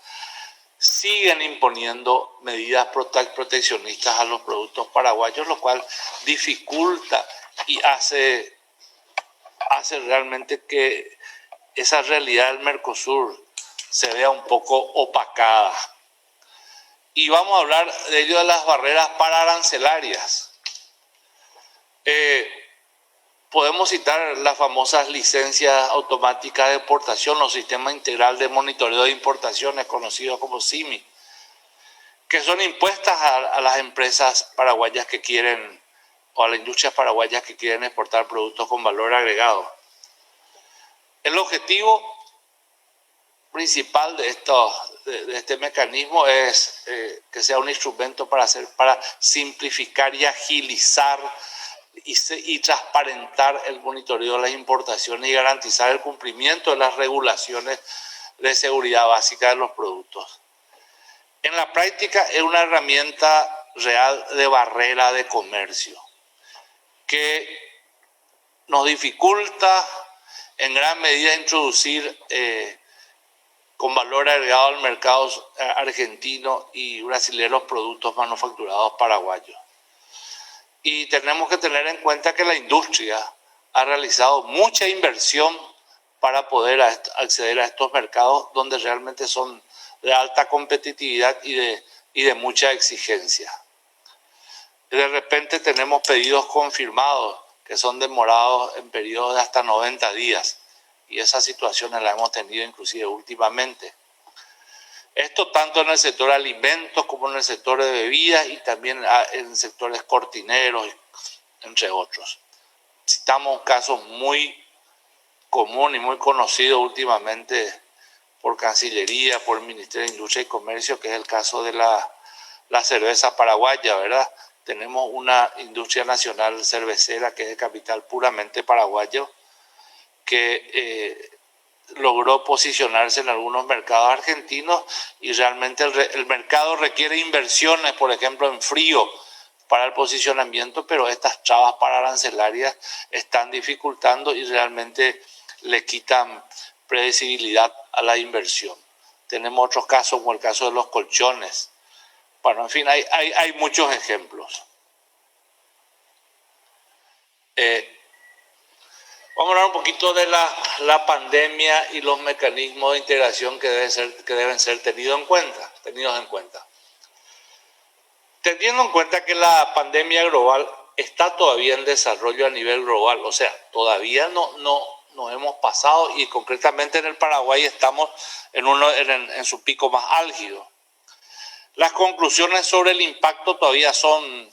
siguen imponiendo medidas proteccionistas a los productos paraguayos, lo cual dificulta y hace realmente que esa realidad del Mercosur se vea un poco opacada. Y vamos a hablar de ello, de las barreras pararancelarias. podemos citar las famosas licencias automáticas de exportación o Sistema Integral de Monitoreo de Importaciones, conocido como SIMI, que son impuestas a las empresas paraguayas que quieren, o a las industrias paraguayas que quieren exportar productos con valor agregado. El objetivo principal de este mecanismo es que sea un instrumento para simplificar y agilizar y transparentar el monitoreo de las importaciones y garantizar el cumplimiento de las regulaciones de seguridad básica de los productos. En la práctica es una herramienta real de barrera de comercio que nos dificulta en gran medida introducir con valor agregado al mercado argentino y brasilero productos manufacturados paraguayos. Y tenemos que tener en cuenta que la industria ha realizado mucha inversión para poder acceder a estos mercados donde realmente son de alta competitividad y de mucha exigencia. De repente tenemos pedidos confirmados que son demorados en periodos de hasta 90 días y esas situaciones las hemos tenido inclusive últimamente. Esto tanto en el sector alimentos como en el sector de bebidas y también en sectores cortineros, entre otros. Citamos un caso muy común y muy conocido últimamente por Cancillería, por el Ministerio de Industria y Comercio, que es el caso de la cerveza paraguaya, ¿verdad? Tenemos una industria nacional cervecera que es de capital puramente paraguayo, que logró posicionarse en algunos mercados argentinos y realmente el mercado requiere inversiones, por ejemplo, en frío para el posicionamiento, pero estas trabas arancelarias están dificultando y realmente le quitan predecibilidad a la inversión. Tenemos otros casos, como el caso de los colchones. Bueno, en fin, hay muchos ejemplos. Vamos a hablar un poquito de la pandemia y los mecanismos de integración que deben ser tenidos en cuenta. Teniendo en cuenta que la pandemia global está todavía en desarrollo a nivel global, o sea, todavía no hemos pasado y concretamente en el Paraguay estamos en su pico más álgido. Las conclusiones sobre el impacto todavía son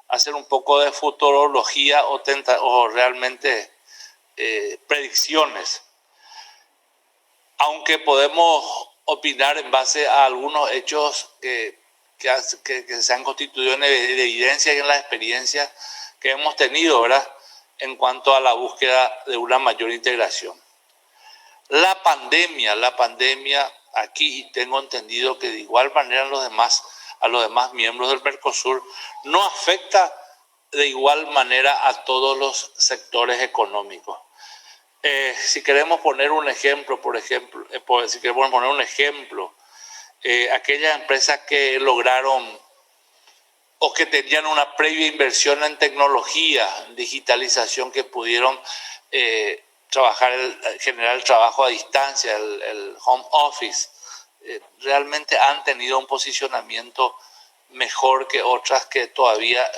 hacer un poco de futurología o realmente predicciones, aunque podemos opinar en base a algunos hechos que se han constituido en evidencia y en la experiencia que hemos tenido, ¿verdad?, en cuanto a la búsqueda de una mayor integración. La pandemia, aquí tengo entendido que de igual manera a los demás miembros del Mercosur no afecta de igual manera a todos los sectores económicos. Si queremos poner un ejemplo, aquellas empresas que lograron o que tenían una previa inversión en tecnología, digitalización, que pudieron generar el trabajo a distancia, el home office, realmente han tenido un posicionamiento mejor que otras que todavía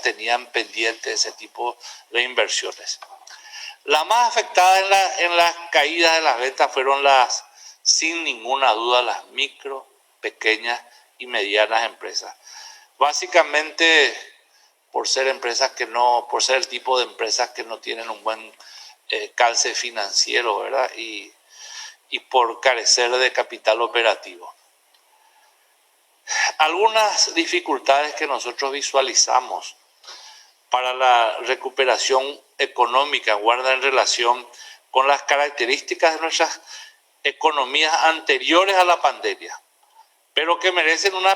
tenían pendiente ese tipo de inversiones. La más afectada en la caída de las ventas fueron sin ninguna duda, las micro, pequeñas y medianas empresas. Básicamente por ser el tipo de empresas que no tienen un buen calce financiero, ¿verdad? Y por carecer de capital operativo. Algunas dificultades que nosotros visualizamos para la recuperación económica guardan relación con las características de nuestras economías anteriores a la pandemia, pero que merecen una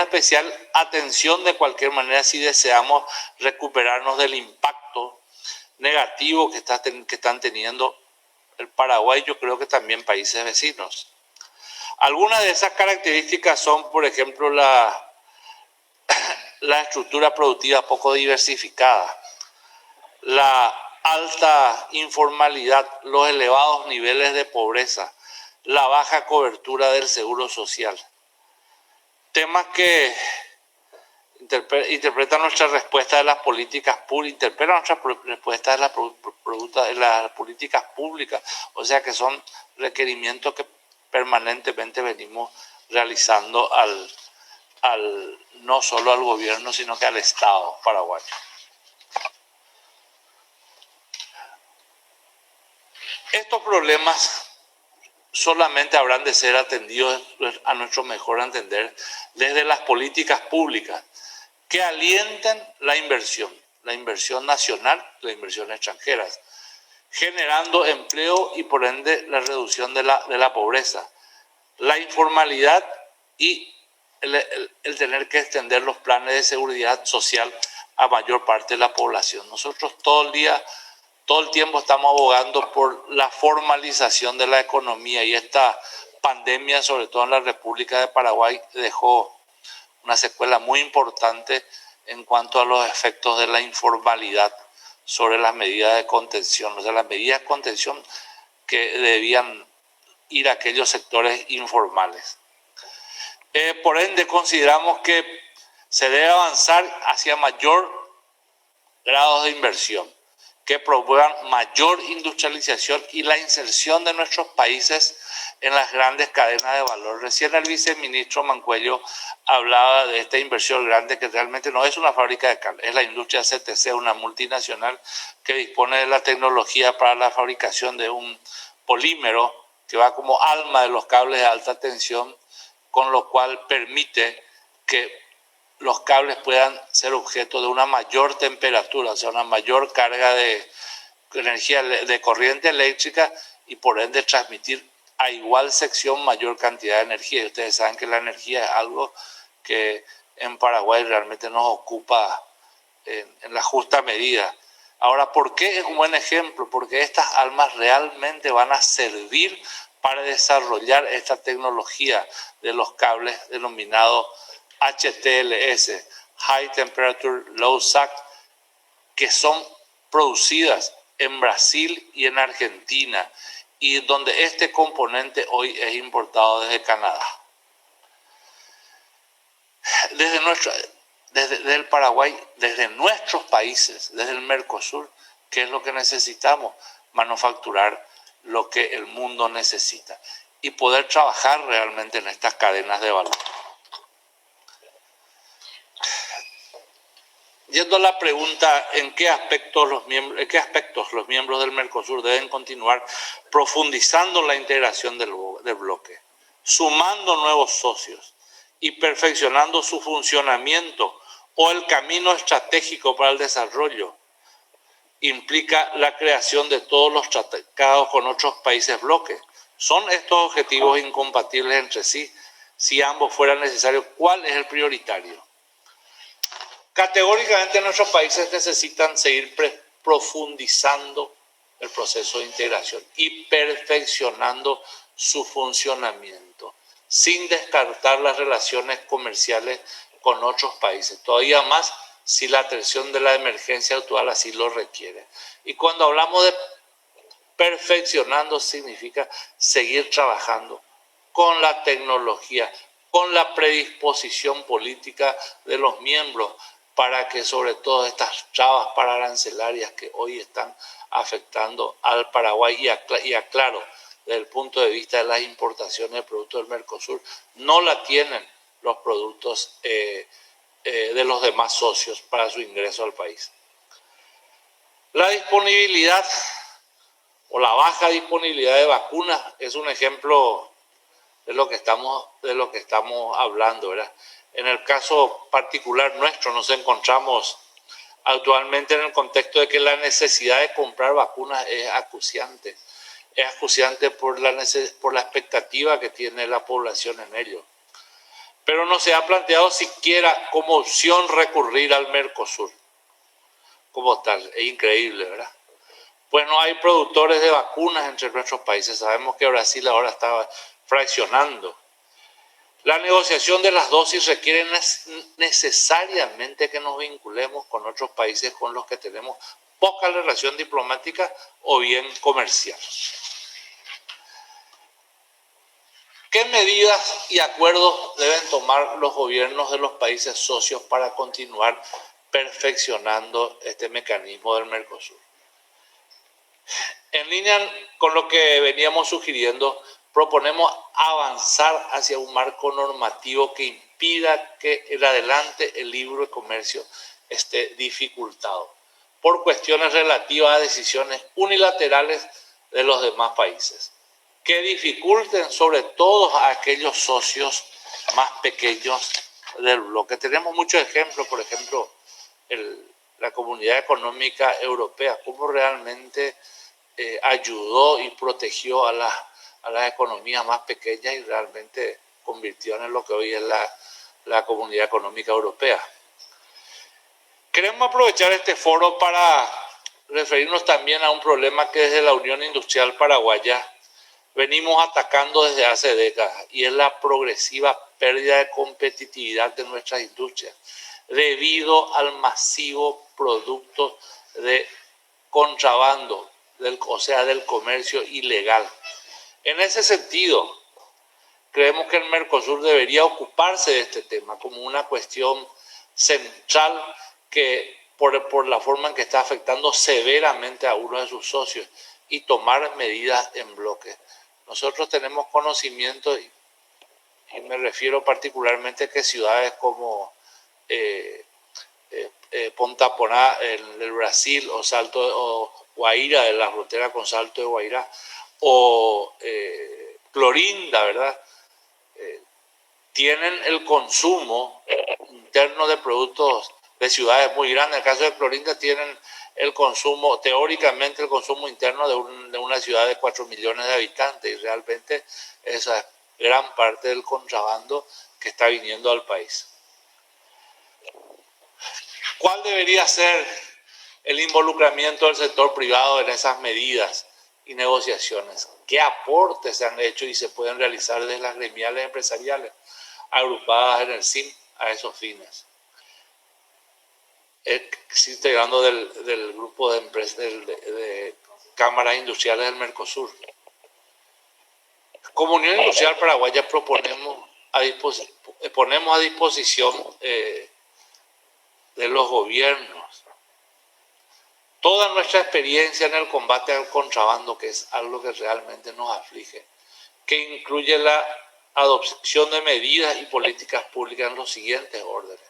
especial atención de cualquier manera si deseamos recuperarnos del impacto negativo que están teniendo el Paraguay, yo creo que también países vecinos. Algunas de esas características son, por ejemplo, la estructura productiva poco diversificada, la alta informalidad, los elevados niveles de pobreza, la baja cobertura del seguro social. Temas que interpreta nuestra respuesta de las políticas públicas, interpreta nuestra respuesta de las políticas públicas, o sea que son requerimientos que permanentemente venimos realizando no solo al gobierno, sino que al Estado paraguayo. Estos problemas solamente habrán de ser atendidos a nuestro mejor entender desde las políticas públicas que alienten la inversión nacional, la inversión extranjera, generando empleo y por ende la reducción de la pobreza, la informalidad y el tener que extender los planes de seguridad social a mayor parte de la población. Nosotros todo el tiempo estamos abogando por la formalización de la economía y esta pandemia, sobre todo en la República de Paraguay, dejó una secuela muy importante en cuanto a los efectos de la informalidad sobre las medidas de contención, o sea, las medidas de contención que debían ir a aquellos sectores informales. Por ende, consideramos que se debe avanzar hacia mayor grado de inversión, que promuevan mayor industrialización y la inserción de nuestros países en las grandes cadenas de valor. Recién el viceministro Mancuello hablaba de esta inversión grande que realmente no es una fábrica de cables, es la industria CTC, una multinacional que dispone de la tecnología para la fabricación de un polímero que va como alma de los cables de alta tensión, con lo cual permite que los cables puedan ser objeto de una mayor temperatura, o sea, una mayor carga de energía, de corriente eléctrica y por ende transmitir a igual sección mayor cantidad de energía. Y ustedes saben que la energía es algo que en Paraguay realmente nos ocupa en la justa medida. Ahora, ¿por qué es un buen ejemplo? Porque estas almas realmente van a servir para desarrollar esta tecnología de los cables denominados HTLS, High Temperature Low Sag, que son producidas en Brasil y en Argentina, y donde este componente hoy es importado desde Canadá. Desde el Paraguay, desde nuestros países, desde el Mercosur, ¿qué es lo que necesitamos? Manufacturar lo que el mundo necesita y poder trabajar realmente en estas cadenas de valor. Yendo a la pregunta, ¿en qué aspectos los miembros del Mercosur deben continuar profundizando la integración del bloque, sumando nuevos socios y perfeccionando su funcionamiento o el camino estratégico para el desarrollo? Implica la creación de todos los tratados con otros países bloques. ¿Son estos objetivos incompatibles entre sí? Si ambos fueran necesarios, ¿cuál es el prioritario? Categóricamente nuestros países necesitan seguir profundizando el proceso de integración y perfeccionando su funcionamiento, sin descartar las relaciones comerciales con otros países, todavía más si la atención de la emergencia actual así lo requiere. Y cuando hablamos de perfeccionando, significa seguir trabajando con la tecnología, con la predisposición política de los miembros, para que sobre todo estas trabas pararancelarias que hoy están afectando al Paraguay y aclaro, desde el punto de vista de las importaciones de productos del Mercosur, no la tienen los productos de los demás socios para su ingreso al país. La disponibilidad o la baja disponibilidad de vacunas es un ejemplo de lo que estamos hablando, ¿verdad? En el caso particular nuestro nos encontramos actualmente en el contexto de que la necesidad de comprar vacunas es acuciante. Es acuciante por la expectativa que tiene la población en ello. Pero no se ha planteado siquiera como opción recurrir al Mercosur como tal. Es increíble, ¿verdad? Pues no hay productores de vacunas entre nuestros países. Sabemos que Brasil ahora está fraccionando. La negociación de las dosis requiere necesariamente que nos vinculemos con otros países con los que tenemos poca relación diplomática o bien comercial. ¿Qué medidas y acuerdos deben tomar los gobiernos de los países socios para continuar perfeccionando este mecanismo del Mercosur? En línea con lo que veníamos sugiriendo, proponemos avanzar hacia un marco normativo que impida que el adelante el libre comercio esté dificultado por cuestiones relativas a decisiones unilaterales de los demás países, que dificulten sobre todo a aquellos socios más pequeños del bloque. Tenemos muchos ejemplos, por ejemplo, la Comunidad Económica Europea, cómo realmente ayudó y protegió a las economías más pequeñas y realmente convirtieron en lo que hoy es la Comunidad Económica Europea. Queremos aprovechar este foro para referirnos también a un problema que desde la Unión Industrial Paraguaya venimos atacando desde hace décadas, y es la progresiva pérdida de competitividad de nuestras industrias debido al masivo producto de contrabando, o sea, del comercio ilegal. En ese sentido, creemos que el Mercosur debería ocuparse de este tema como una cuestión central que por la forma en que está afectando severamente a uno de sus socios, y tomar medidas en bloque. Nosotros tenemos conocimiento, y me refiero particularmente que ciudades como Ponta Porá del Brasil, o Salto o Guaira, de la frontera con Salto de Guairá, o Clorinda, ¿verdad? Tienen el consumo interno de productos de ciudades muy grandes. En el caso de Clorinda tienen el consumo, teóricamente el consumo interno de una ciudad de 4 millones de habitantes, y realmente esa es gran parte del contrabando que está viniendo al país. ¿Cuál debería ser el involucramiento del sector privado en esas medidas y negociaciones? ¿Qué aportes se han hecho y se pueden realizar desde las gremiales empresariales agrupadas en el CIM a esos fines? Estoy hablando del grupo de empresas de cámaras industriales del Mercosur. Como Unión Industrial Paraguaya ponemos a disposición de los gobiernos toda nuestra experiencia en el combate al contrabando, que es algo que realmente nos aflige, que incluye la adopción de medidas y políticas públicas en los siguientes órdenes: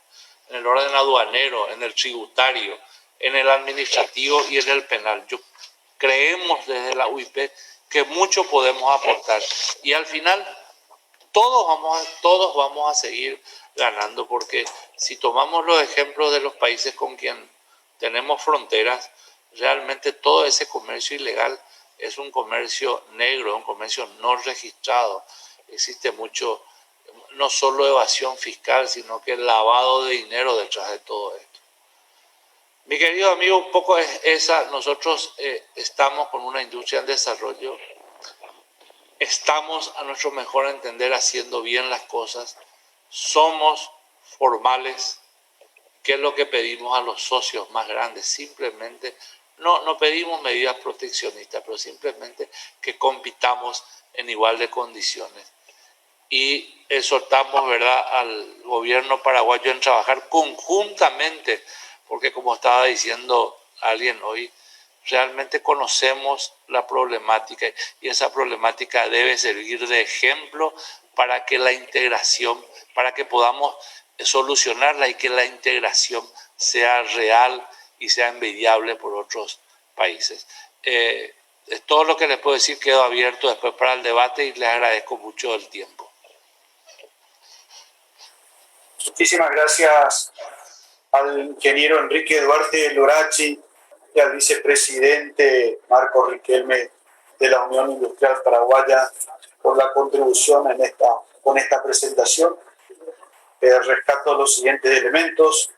en el orden aduanero, en el tributario, en el administrativo y en el penal. Creemos desde la UIP que mucho podemos aportar, y al final todos vamos a seguir ganando, porque si tomamos los ejemplos de los países con quien tenemos fronteras, realmente todo ese comercio ilegal es un comercio negro, un comercio no registrado. Existe mucho, no solo evasión fiscal, sino que el lavado de dinero detrás de todo esto. Mi querido amigo, un poco es esa. Nosotros estamos con una industria en desarrollo, estamos a nuestro mejor entender haciendo bien las cosas, somos formales. ¿Qué es lo que pedimos a los socios más grandes? Simplemente, no pedimos medidas proteccionistas, pero simplemente que compitamos en igual de condiciones. Y exhortamos, ¿verdad?, al gobierno paraguayo en trabajar conjuntamente, porque como estaba diciendo alguien hoy, realmente conocemos la problemática, y esa problemática debe servir de ejemplo para que la integración, para que podamos solucionarla y que la integración sea real y sea envidiable por otros países. Es todo lo que les puedo decir. Quedo abierto después para el debate y les agradezco mucho el tiempo. Muchísimas gracias al ingeniero Enrique Duarte Lorachi y al vicepresidente Marco Riquelme de la Unión Industrial Paraguaya por la contribución con esta presentación. Rescato los siguientes elementos.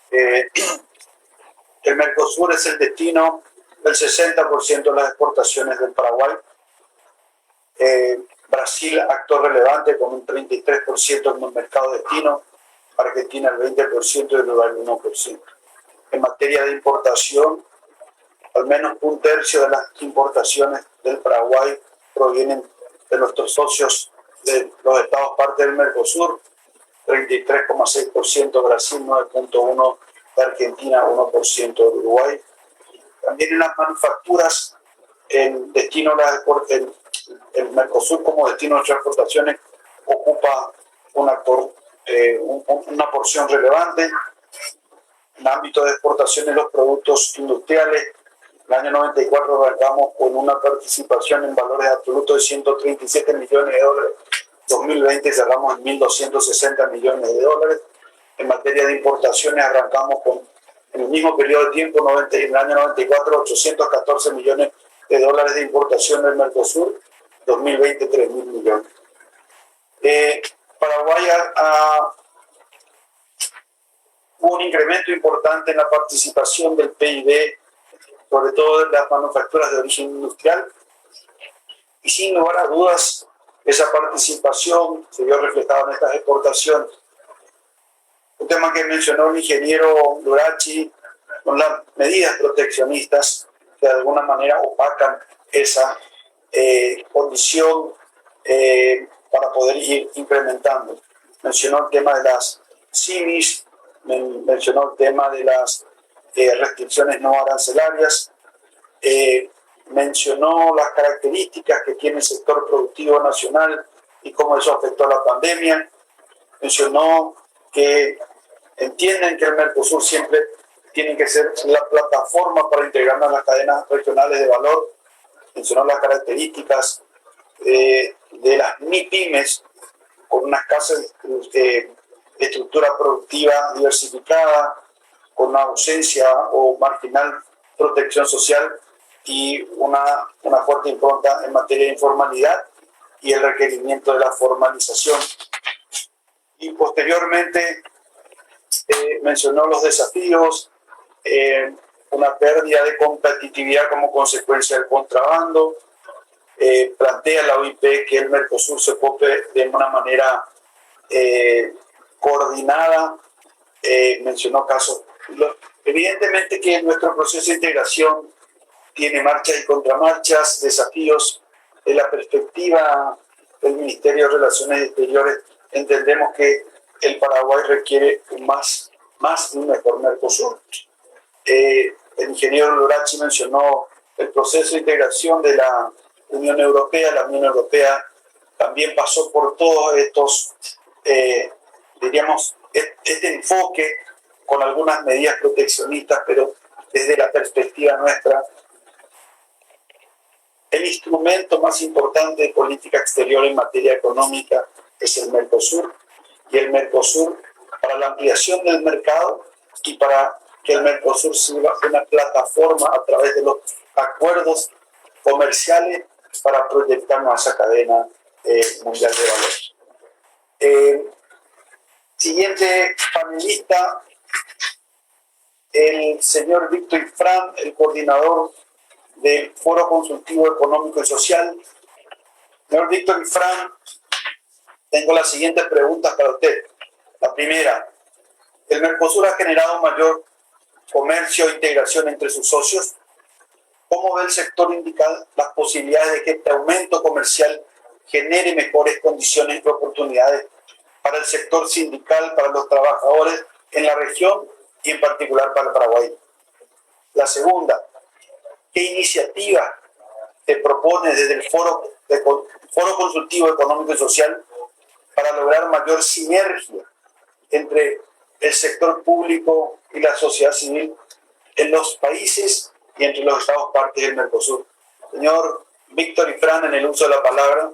El Mercosur es el destino del 60% de las exportaciones del Paraguay. Brasil, actor relevante con un 33% en el mercado destino. Argentina el 20% y Uruguay el 1%. En materia de importación, al menos un tercio de las importaciones del Paraguay provienen de nuestros socios de los estados parte del Mercosur, 33,6% Brasil, 9,1% de Argentina, 1% de Uruguay. También en las manufacturas, el Mercosur como destino de exportaciones ocupa una porción relevante. En el ámbito de exportaciones, los productos industriales, el año 94 arrancamos con una participación en valores absolutos de 137 millones de dólares. 2020 cerramos en 1.260 millones de dólares. En materia de importaciones arrancamos en el mismo periodo de tiempo, en el año 94, 814 millones de dólares de importación del Mercosur, 2020 3.000 millones. Paraguay hubo un incremento importante en la participación del PIB, sobre todo de las manufacturas de origen industrial, y sin lugar a dudas, esa participación se vio reflejada en estas exportaciones. Un tema que mencionó el ingeniero Lurachi, con las medidas proteccionistas que de alguna manera opacan esa condición para poder ir incrementando. Mencionó el tema de las CIMIS, mencionó el tema de las restricciones no arancelarias, mencionó las características que tiene el sector productivo nacional y cómo eso afectó a la pandemia, mencionó que entienden que el Mercosur siempre tiene que ser la plataforma para integrarnos en las cadenas regionales de valor, mencionó las características de las MIPYMES con una escasa estructura productiva diversificada, con una ausencia o marginal protección social y una fuerte impronta en materia de informalidad y el requerimiento de la formalización. Y posteriormente mencionó los desafíos, una pérdida de competitividad como consecuencia del contrabando, plantea la OIP que el Mercosur se ocupe de una manera coordinada, mencionó casos. Evidentemente que nuestro proceso de integración tiene marchas y contramarchas, desafíos. De la perspectiva del Ministerio de Relaciones Exteriores, entendemos que el Paraguay requiere más y un mejor Mercosur. El ingeniero Lurachi mencionó el proceso de integración de la Unión Europea. La Unión Europea también pasó por todos estos, este enfoque con algunas medidas proteccionistas, pero desde la perspectiva nuestra, el instrumento más importante de política exterior en materia económica es el Mercosur, y el Mercosur para la ampliación del mercado y para que el Mercosur sirva una plataforma a través de los acuerdos comerciales para proyectarnos a esa cadena mundial de valor. Siguiente panelista, el señor Víctor Ifrán, el coordinador del Foro Consultivo Económico y Social. Señor Víctor Ifrán, tengo las siguientes preguntas para usted. La primera, ¿el Mercosur ha generado mayor comercio e integración entre sus socios? ¿Cómo ve el sector sindical las posibilidades de que este aumento comercial genere mejores condiciones y oportunidades para el sector sindical, para los trabajadores en la región y en particular para el Paraguay? La segunda, ¿qué iniciativa se propone desde el Foro Consultivo Económico y Social para lograr mayor sinergia entre el sector público y la sociedad civil en los países y entre los estados partes del Mercosur? Señor Víctor Ifrán, en el uso de la palabra.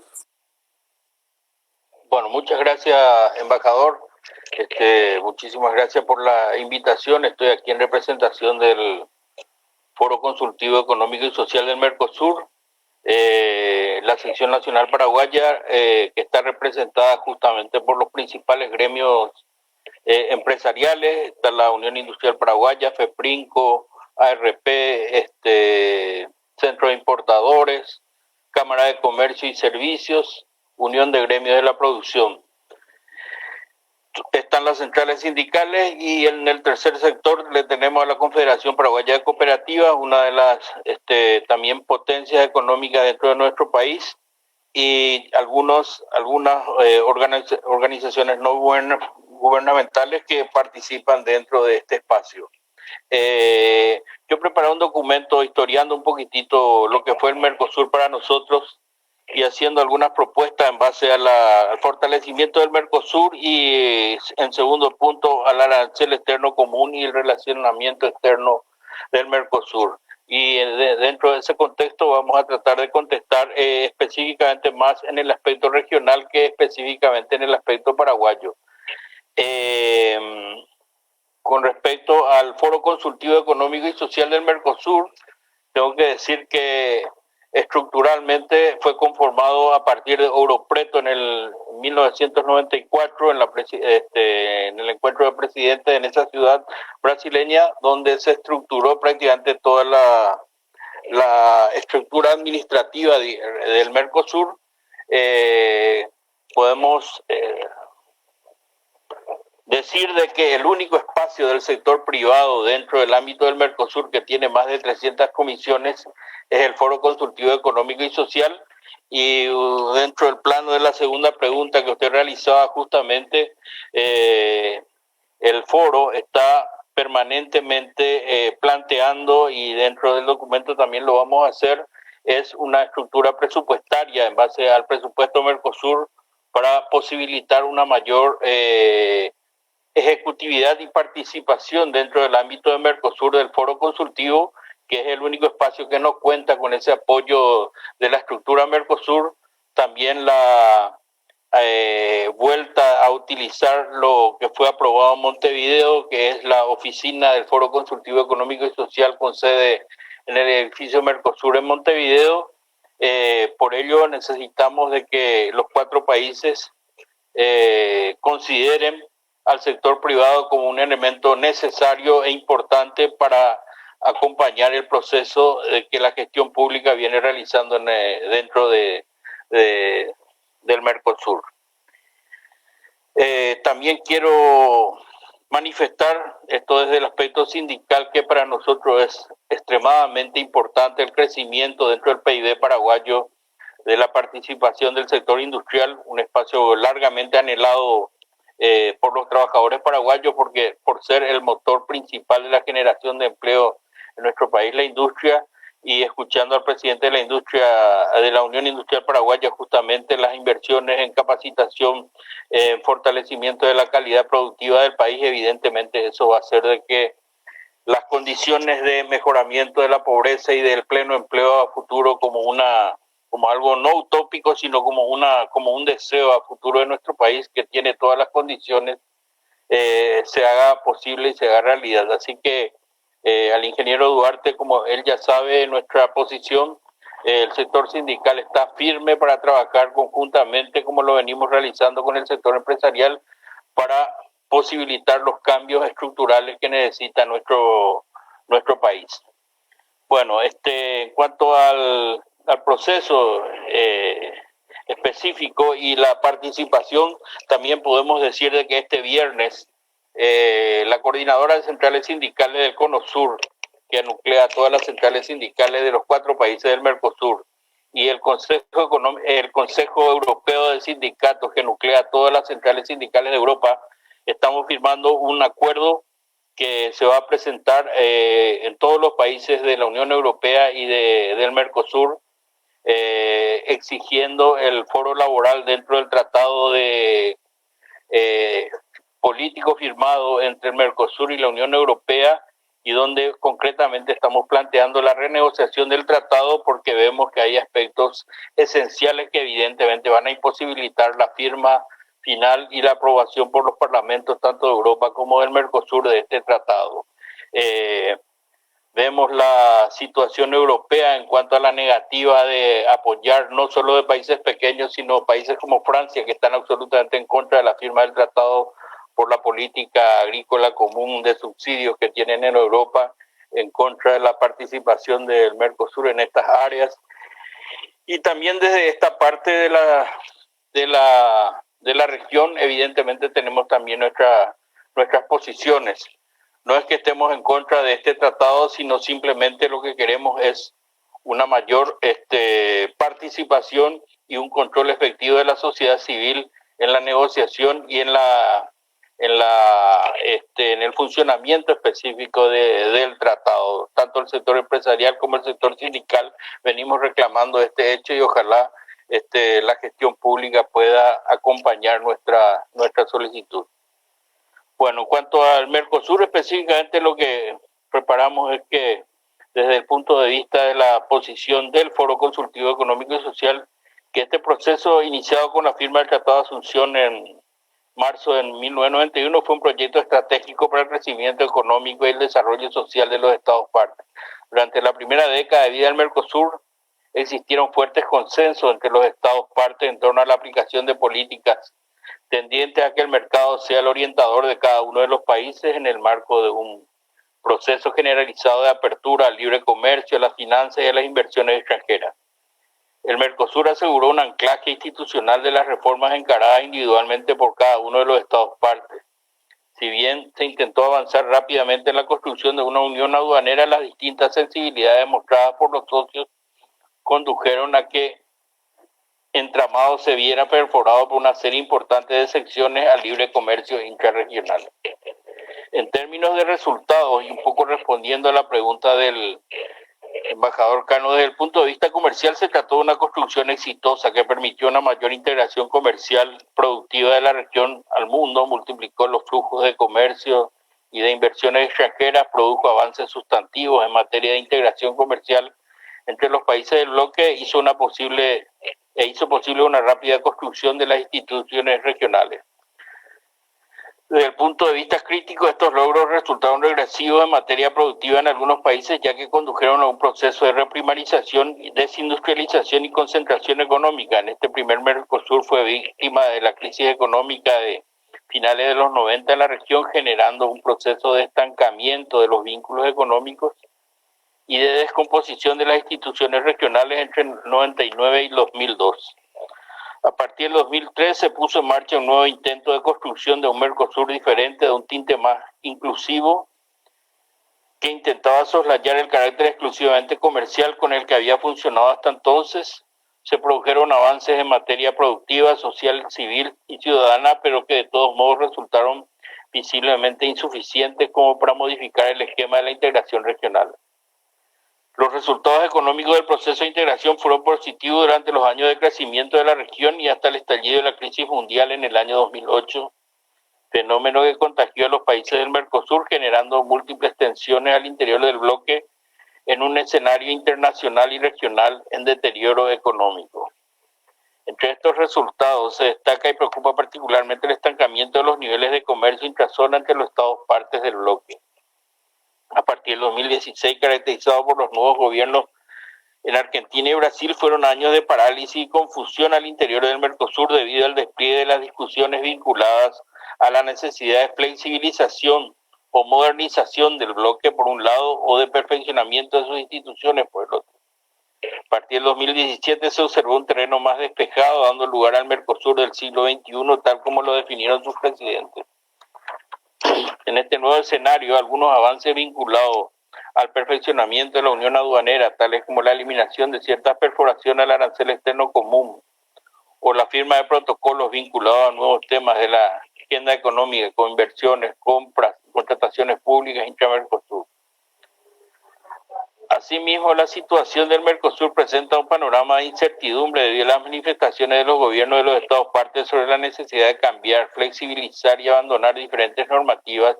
Bueno, muchas gracias, embajador. Muchísimas gracias por la invitación. Estoy aquí en representación del Foro Consultivo Económico y Social del Mercosur, la sección nacional paraguaya, que está representada justamente por los principales gremios empresariales. Está la Unión Industrial Paraguaya, FEPRINCO, ARP, Centro de Importadores, Cámara de Comercio y Servicios, Unión de Gremios de la Producción. Están las centrales sindicales y en el tercer sector le tenemos a la Confederación Paraguaya de Cooperativas, una de las también potencias económicas dentro de nuestro país, y algunas organizaciones no gubernamentales que participan dentro de este espacio. Yo preparé un documento historiando un poquitito lo que fue el Mercosur para nosotros y haciendo algunas propuestas en base al fortalecimiento del Mercosur y, en segundo punto, al arancel externo común y el relacionamiento externo del Mercosur. Y dentro de ese contexto vamos a tratar de contestar específicamente más en el aspecto regional que específicamente en el aspecto paraguayo. Con respecto al Foro Consultivo Económico y Social del Mercosur, tengo que decir que estructuralmente fue conformado a partir de Ouro Preto en el 1994 en el encuentro de presidentes en esa ciudad brasileña, donde se estructuró prácticamente toda la estructura administrativa del Mercosur. Podemos decir de que el único espacio del sector privado dentro del ámbito del Mercosur que tiene más de 300 comisiones es el Foro Consultivo Económico y Social. Y dentro del plano de la segunda pregunta que usted realizaba, justamente el foro está permanentemente planteando, y dentro del documento también lo vamos a hacer, es una estructura presupuestaria en base al presupuesto Mercosur para posibilitar una mayor ejecutividad y participación dentro del ámbito de Mercosur del Foro Consultivo, que es el único espacio que no cuenta con ese apoyo de la estructura Mercosur. También la vuelta a utilizar lo que fue aprobado en Montevideo, que es la oficina del Foro Consultivo Económico y Social con sede en el edificio Mercosur en Montevideo. Por ello necesitamos de que los 4 países consideren al sector privado como un elemento necesario e importante para acompañar el proceso que la gestión pública viene realizando dentro del Mercosur. También quiero manifestar esto desde el aspecto sindical, que para nosotros es extremadamente importante el crecimiento dentro del PIB paraguayo de la participación del sector industrial, un espacio largamente anhelado por los trabajadores paraguayos, porque por ser el motor principal de la generación de empleo en nuestro país, la industria, y escuchando al presidente de la industria, de la Unión Industrial Paraguaya, justamente las inversiones en capacitación, en fortalecimiento de la calidad productiva del país, evidentemente eso va a hacer de que las condiciones de mejoramiento de la pobreza y del pleno empleo a futuro como algo no utópico, sino como un deseo a futuro de nuestro país, que tiene todas las condiciones, se haga posible y se haga realidad. Así que al ingeniero Duarte, como él ya sabe nuestra posición, el sector sindical está firme para trabajar conjuntamente, como lo venimos realizando con el sector empresarial, para posibilitar los cambios estructurales que necesita nuestro país. Bueno, en cuanto al proceso específico y la participación, también podemos decir de que este viernes la coordinadora de centrales sindicales del CONOSUR, que nuclea todas las centrales sindicales de los 4 países del Mercosur, y el Consejo Europeo de Sindicatos, que nuclea todas las centrales sindicales de Europa, estamos firmando un acuerdo que se va a presentar en todos los países de la Unión Europea y del Mercosur, exigiendo el foro laboral dentro del tratado político firmado entre el Mercosur y la Unión Europea, y donde concretamente estamos planteando la renegociación del tratado, porque vemos que hay aspectos esenciales que evidentemente van a imposibilitar la firma final y la aprobación por los parlamentos tanto de Europa como del Mercosur de este tratado. Vemos la situación europea en cuanto a la negativa de apoyar, no solo de países pequeños, sino países como Francia, que están absolutamente en contra de la firma del tratado por la política agrícola común de subsidios que tienen en Europa, en contra de la participación del Mercosur en estas áreas. Y también desde esta parte de la región, evidentemente tenemos también nuestras posiciones. No es que estemos en contra de este tratado, sino simplemente lo que queremos es una mayor participación y un control efectivo de la sociedad civil en la negociación y en el funcionamiento específico del tratado. Tanto el sector empresarial como el sector sindical venimos reclamando este hecho y ojalá la gestión pública pueda acompañar nuestra solicitud. Bueno, en cuanto al Mercosur, específicamente lo que preparamos es que desde el punto de vista de la posición del Foro Consultivo Económico y Social, que este proceso iniciado con la firma del Tratado de Asunción en marzo de 1991 fue un proyecto estratégico para el crecimiento económico y el desarrollo social de los Estados partes. Durante la primera década de vida del Mercosur existieron fuertes consensos entre los Estados partes en torno a la aplicación de políticas tendientes a que el mercado sea el orientador de cada uno de los países en el marco de un proceso generalizado de apertura al libre comercio, a las finanzas y a las inversiones extranjeras. El Mercosur aseguró un anclaje institucional de las reformas encaradas individualmente por cada uno de los Estados partes. Si bien se intentó avanzar rápidamente en la construcción de una unión aduanera, las distintas sensibilidades mostradas por los socios condujeron a que entramado se viera perforado por una serie importante de secciones al libre comercio intrarregional. En términos de resultados, y un poco respondiendo a la pregunta del embajador Cano, desde el punto de vista comercial se trató de una construcción exitosa que permitió una mayor integración comercial productiva de la región al mundo, multiplicó los flujos de comercio y de inversiones extranjeras, produjo avances sustantivos en materia de integración comercial entre los países del bloque, hizo posible una rápida construcción de las instituciones regionales. Desde el punto de vista crítico, estos logros resultaron regresivos en materia productiva en algunos países, ya que condujeron a un proceso de reprimarización, desindustrialización y concentración económica. En este primer Mercosur fue víctima de la crisis económica de finales de los 90 en la región, generando un proceso de estancamiento de los vínculos económicos y de descomposición de las instituciones regionales entre el 99 y 2002. A partir del 2003 se puso en marcha un nuevo intento de construcción de un Mercosur diferente, de un tinte más inclusivo, que intentaba soslayar el carácter exclusivamente comercial con el que había funcionado hasta entonces. Se produjeron avances en materia productiva, social, civil y ciudadana, pero que de todos modos resultaron visiblemente insuficientes como para modificar el esquema de la integración regional. Los resultados económicos del proceso de integración fueron positivos durante los años de crecimiento de la región y hasta el estallido de la crisis mundial en el año 2008, fenómeno que contagió a los países del Mercosur, generando múltiples tensiones al interior del bloque en un escenario internacional y regional en deterioro económico. Entre estos resultados se destaca y preocupa particularmente el estancamiento de los niveles de comercio intrazona entre los Estados partes del bloque. A partir del 2016, caracterizado por los nuevos gobiernos en Argentina y Brasil, fueron años de parálisis y confusión al interior del Mercosur debido al despliegue de las discusiones vinculadas a la necesidad de flexibilización o modernización del bloque por un lado o de perfeccionamiento de sus instituciones por el otro. A partir del 2017 se observó un terreno más despejado, dando lugar al Mercosur del siglo XXI, tal como lo definieron sus presidentes. En este nuevo escenario, algunos avances vinculados al perfeccionamiento de la unión aduanera, tales como la eliminación de ciertas perforaciones al arancel externo común o la firma de protocolos vinculados a nuevos temas de la agenda económica, con inversiones, compras, contrataciones públicas intra-Mercosur. Asimismo, la situación del Mercosur presenta un panorama de incertidumbre debido a las manifestaciones de los gobiernos de los Estados partes sobre la necesidad de cambiar, flexibilizar y abandonar diferentes normativas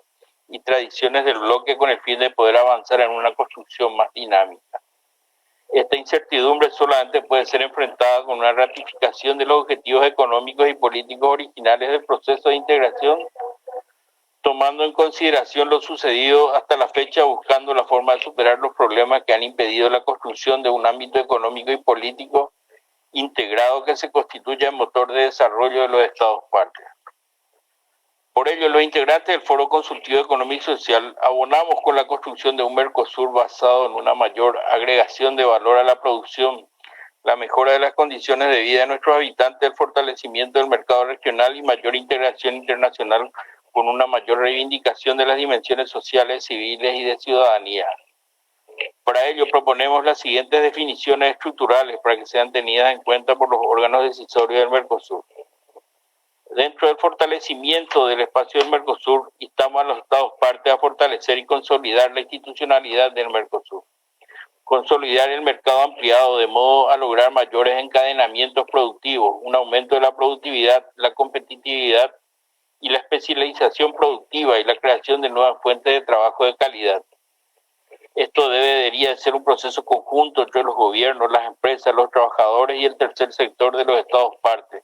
y tradiciones del bloque con el fin de poder avanzar en una construcción más dinámica. Esta incertidumbre solamente puede ser enfrentada con una ratificación de los objetivos económicos y políticos originales del proceso de integración, tomando en consideración lo sucedido hasta la fecha, buscando la forma de superar los problemas que han impedido la construcción de un ámbito económico y político integrado que se constituya el motor de desarrollo de los Estados partes. Por ello, los integrantes del Foro Consultivo Económico y Social abonamos con la construcción de un Mercosur basado en una mayor agregación de valor a la producción, la mejora de las condiciones de vida de nuestros habitantes, el fortalecimiento del mercado regional y mayor integración internacional con una mayor reivindicación de las dimensiones sociales, civiles y de ciudadanía. Para ello proponemos las siguientes definiciones estructurales para que sean tenidas en cuenta por los órganos decisorios del Mercosur. Dentro del fortalecimiento del espacio del Mercosur, instamos a los Estados partes a fortalecer y consolidar la institucionalidad del Mercosur. Consolidar el mercado ampliado de modo a lograr mayores encadenamientos productivos, un aumento de la productividad, la competitividad y la especialización productiva y la creación de nuevas fuentes de trabajo de calidad. Esto debería ser un proceso conjunto entre los gobiernos, las empresas, los trabajadores y el tercer sector de los Estados partes,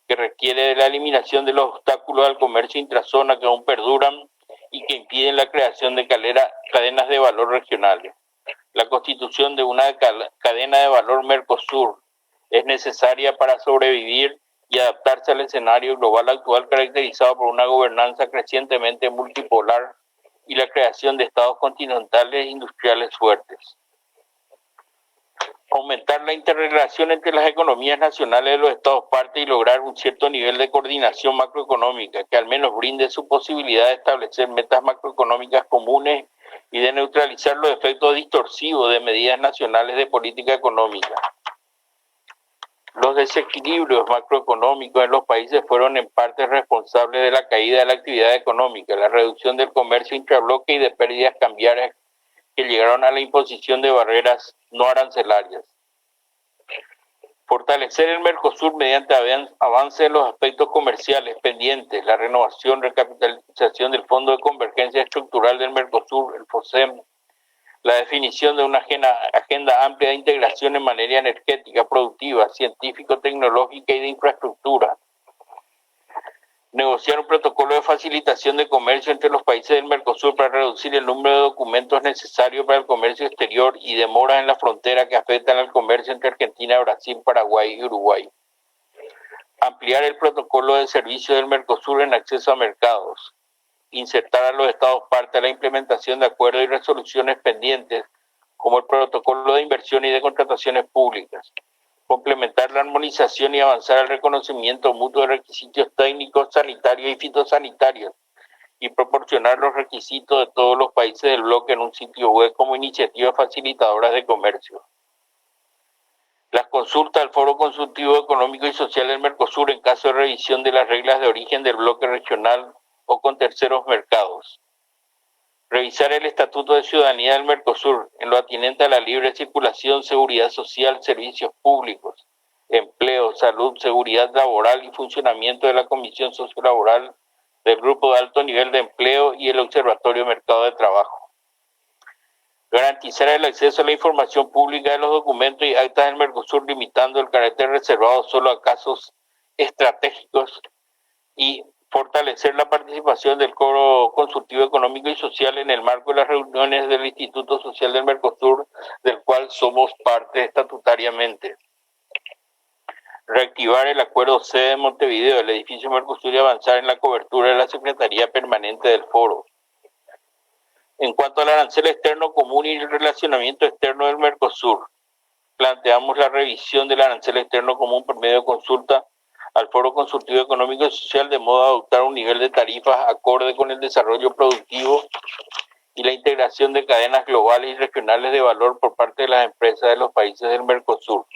que requiere de la eliminación de los obstáculos al comercio intrazona que aún perduran y que impiden la creación de cadenas de valor regionales. La constitución de una cadena de valor Mercosur es necesaria para sobrevivir y adaptarse al escenario global actual caracterizado por una gobernanza crecientemente multipolar y la creación de estados continentales industriales fuertes. Aumentar la interrelación entre las economías nacionales de los estados partes y lograr un cierto nivel de coordinación macroeconómica que al menos brinde su posibilidad de establecer metas macroeconómicas comunes y de neutralizar los efectos distorsivos de medidas nacionales de política económica. Los desequilibrios macroeconómicos en los países fueron en parte responsables de la caída de la actividad económica, la reducción del comercio intrabloque y de pérdidas cambiarias que llegaron a la imposición de barreras no arancelarias. Fortalecer el Mercosur mediante avance de los aspectos comerciales pendientes, la renovación, recapitalización del Fondo de Convergencia Estructural del Mercosur, el FOSEM, la definición de una agenda amplia de integración en materia energética, productiva, científico-tecnológica y de infraestructura. Negociar un protocolo de facilitación de comercio entre los países del Mercosur para reducir el número de documentos necesarios para el comercio exterior y demoras en la frontera que afectan al comercio entre Argentina, Brasil, Paraguay y Uruguay. Ampliar el protocolo de servicio del Mercosur en acceso a mercados. Insertar a los estados parte a la implementación de acuerdos y resoluciones pendientes, como el protocolo de inversión y de contrataciones públicas. Complementar la armonización y avanzar al reconocimiento mutuo de requisitos técnicos, sanitarios y fitosanitarios, y proporcionar los requisitos de todos los países del bloque en un sitio web como iniciativas facilitadoras de comercio. Las consultas al Foro Consultivo Económico y Social del Mercosur en caso de revisión de las reglas de origen del bloque regional o con terceros mercados. Revisar el Estatuto de Ciudadanía del Mercosur en lo atinente a la libre circulación, seguridad social, servicios públicos, empleo, salud, seguridad laboral y funcionamiento de la Comisión Sociolaboral del Grupo de Alto Nivel de Empleo y el Observatorio Mercado de Trabajo. Garantizar el acceso a la información pública de los documentos y actas del Mercosur, limitando el carácter reservado solo a casos estratégicos y fortalecer la participación del Foro Consultivo Económico y Social en el marco de las reuniones del Instituto Social del Mercosur, del cual somos parte estatutariamente. Reactivar el acuerdo sede de Montevideo, el edificio Mercosur, y avanzar en la cobertura de la Secretaría Permanente del Foro. En cuanto al arancel externo común y el relacionamiento externo del Mercosur, planteamos la revisión del arancel externo común por medio de consulta al Foro Consultivo Económico y Social, de modo a adoptar un nivel de tarifas acorde con el desarrollo productivo y la integración de cadenas globales y regionales de valor por parte de las empresas de los países del Mercosur.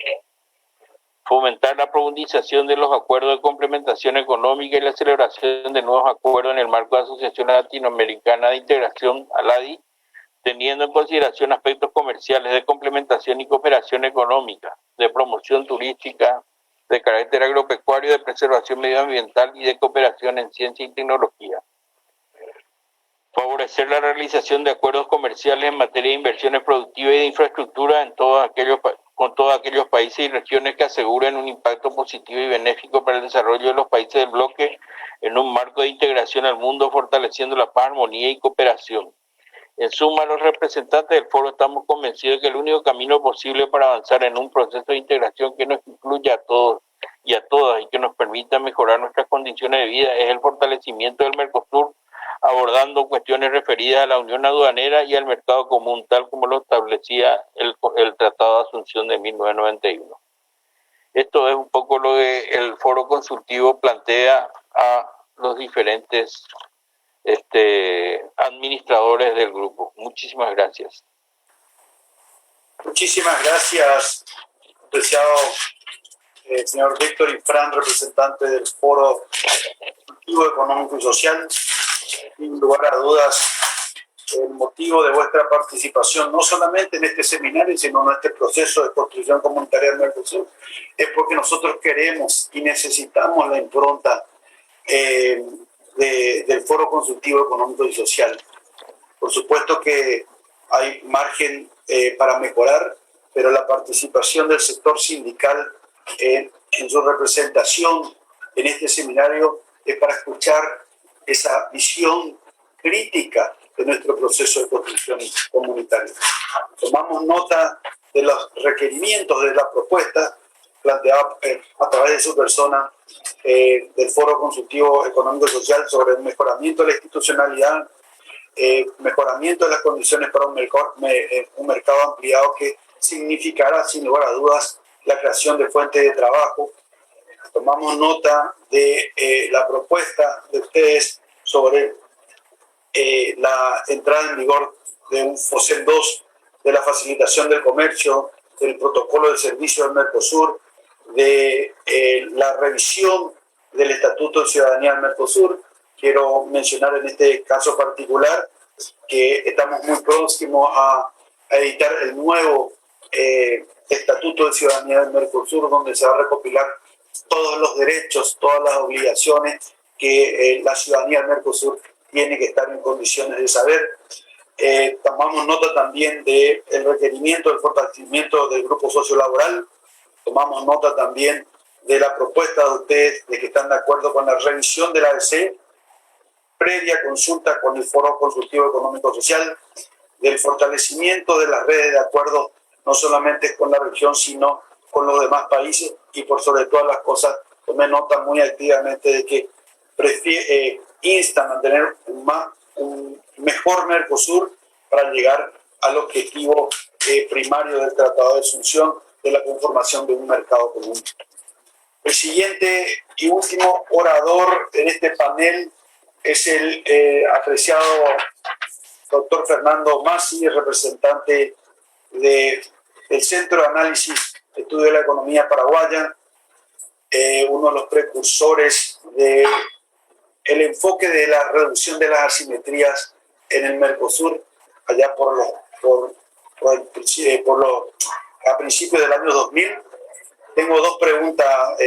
Fomentar la profundización de los acuerdos de complementación económica y la celebración de nuevos acuerdos en el marco de la Asociación Latinoamericana de Integración, ALADI, teniendo en consideración aspectos comerciales de complementación y cooperación económica, de promoción turística, de carácter agropecuario, de preservación medioambiental y de cooperación en ciencia y tecnología. Favorecer la realización de acuerdos comerciales en materia de inversiones productivas y de infraestructura con todos aquellos países y regiones que aseguren un impacto positivo y benéfico para el desarrollo de los países del bloque en un marco de integración al mundo, fortaleciendo la paz, armonía y cooperación. En suma, los representantes del foro estamos convencidos de que el único camino posible para avanzar en un proceso de integración que nos incluya a todos y a todas y que nos permita mejorar nuestras condiciones de vida es el fortalecimiento del Mercosur, abordando cuestiones referidas a la unión aduanera y al mercado común, tal como lo establecía el Tratado de Asunción de 1991. Esto es un poco lo que el foro consultivo plantea a los diferentes administradores del grupo. Muchísimas gracias. Muchísimas gracias, apreciado señor Víctor Ifrán, representante del Foro Económico y Social. Sin lugar a dudas, el motivo de vuestra participación, no solamente en este seminario, sino en este proceso de construcción comunitaria del Mercosur, es porque nosotros queremos y necesitamos la impronta del Foro Consultivo Económico y Social. Por supuesto que hay margen para mejorar, pero la participación del sector sindical en su representación en este seminario es para escuchar esa visión crítica de nuestro proceso de construcción comunitaria. Tomamos nota de los requerimientos de la propuesta planteada a través de su persona del Foro Consultivo Económico y Social sobre el mejoramiento de la institucionalidad, mejoramiento de las condiciones para un mercado ampliado que significará, sin lugar a dudas, la creación de fuentes de trabajo. Tomamos nota de la propuesta de ustedes sobre la entrada en vigor de un FOSEM 2, de la facilitación del comercio, del protocolo de servicio del Mercosur, de la revisión del Estatuto de Ciudadanía del Mercosur. Quiero mencionar en este caso particular que estamos muy próximos a editar el nuevo Estatuto de Ciudadanía del Mercosur, donde se va a recopilar todos los derechos, todas las obligaciones que la ciudadanía del Mercosur tiene que estar en condiciones de saber. Tomamos nota también del requerimiento del fortalecimiento del grupo sociolaboral. Tomamos nota también de la propuesta de ustedes de que están de acuerdo con la revisión de la ADC, previa consulta con el Foro Consultivo Económico Social, del fortalecimiento de las redes de acuerdo no solamente con la región, sino con los demás países, y por sobre todas las cosas tomé nota muy activamente de que instan a mantener un mejor Mercosur para llegar al objetivo primario del Tratado de Asunción, de la conformación de un mercado común. El siguiente y último orador en este panel es el apreciado doctor Fernando Masi, representante del Centro de Análisis de Estudio de la Economía Paraguaya, uno de los precursores del enfoque de la reducción de las asimetrías en el Mercosur, allá a principios del año 2000. Tengo dos preguntas,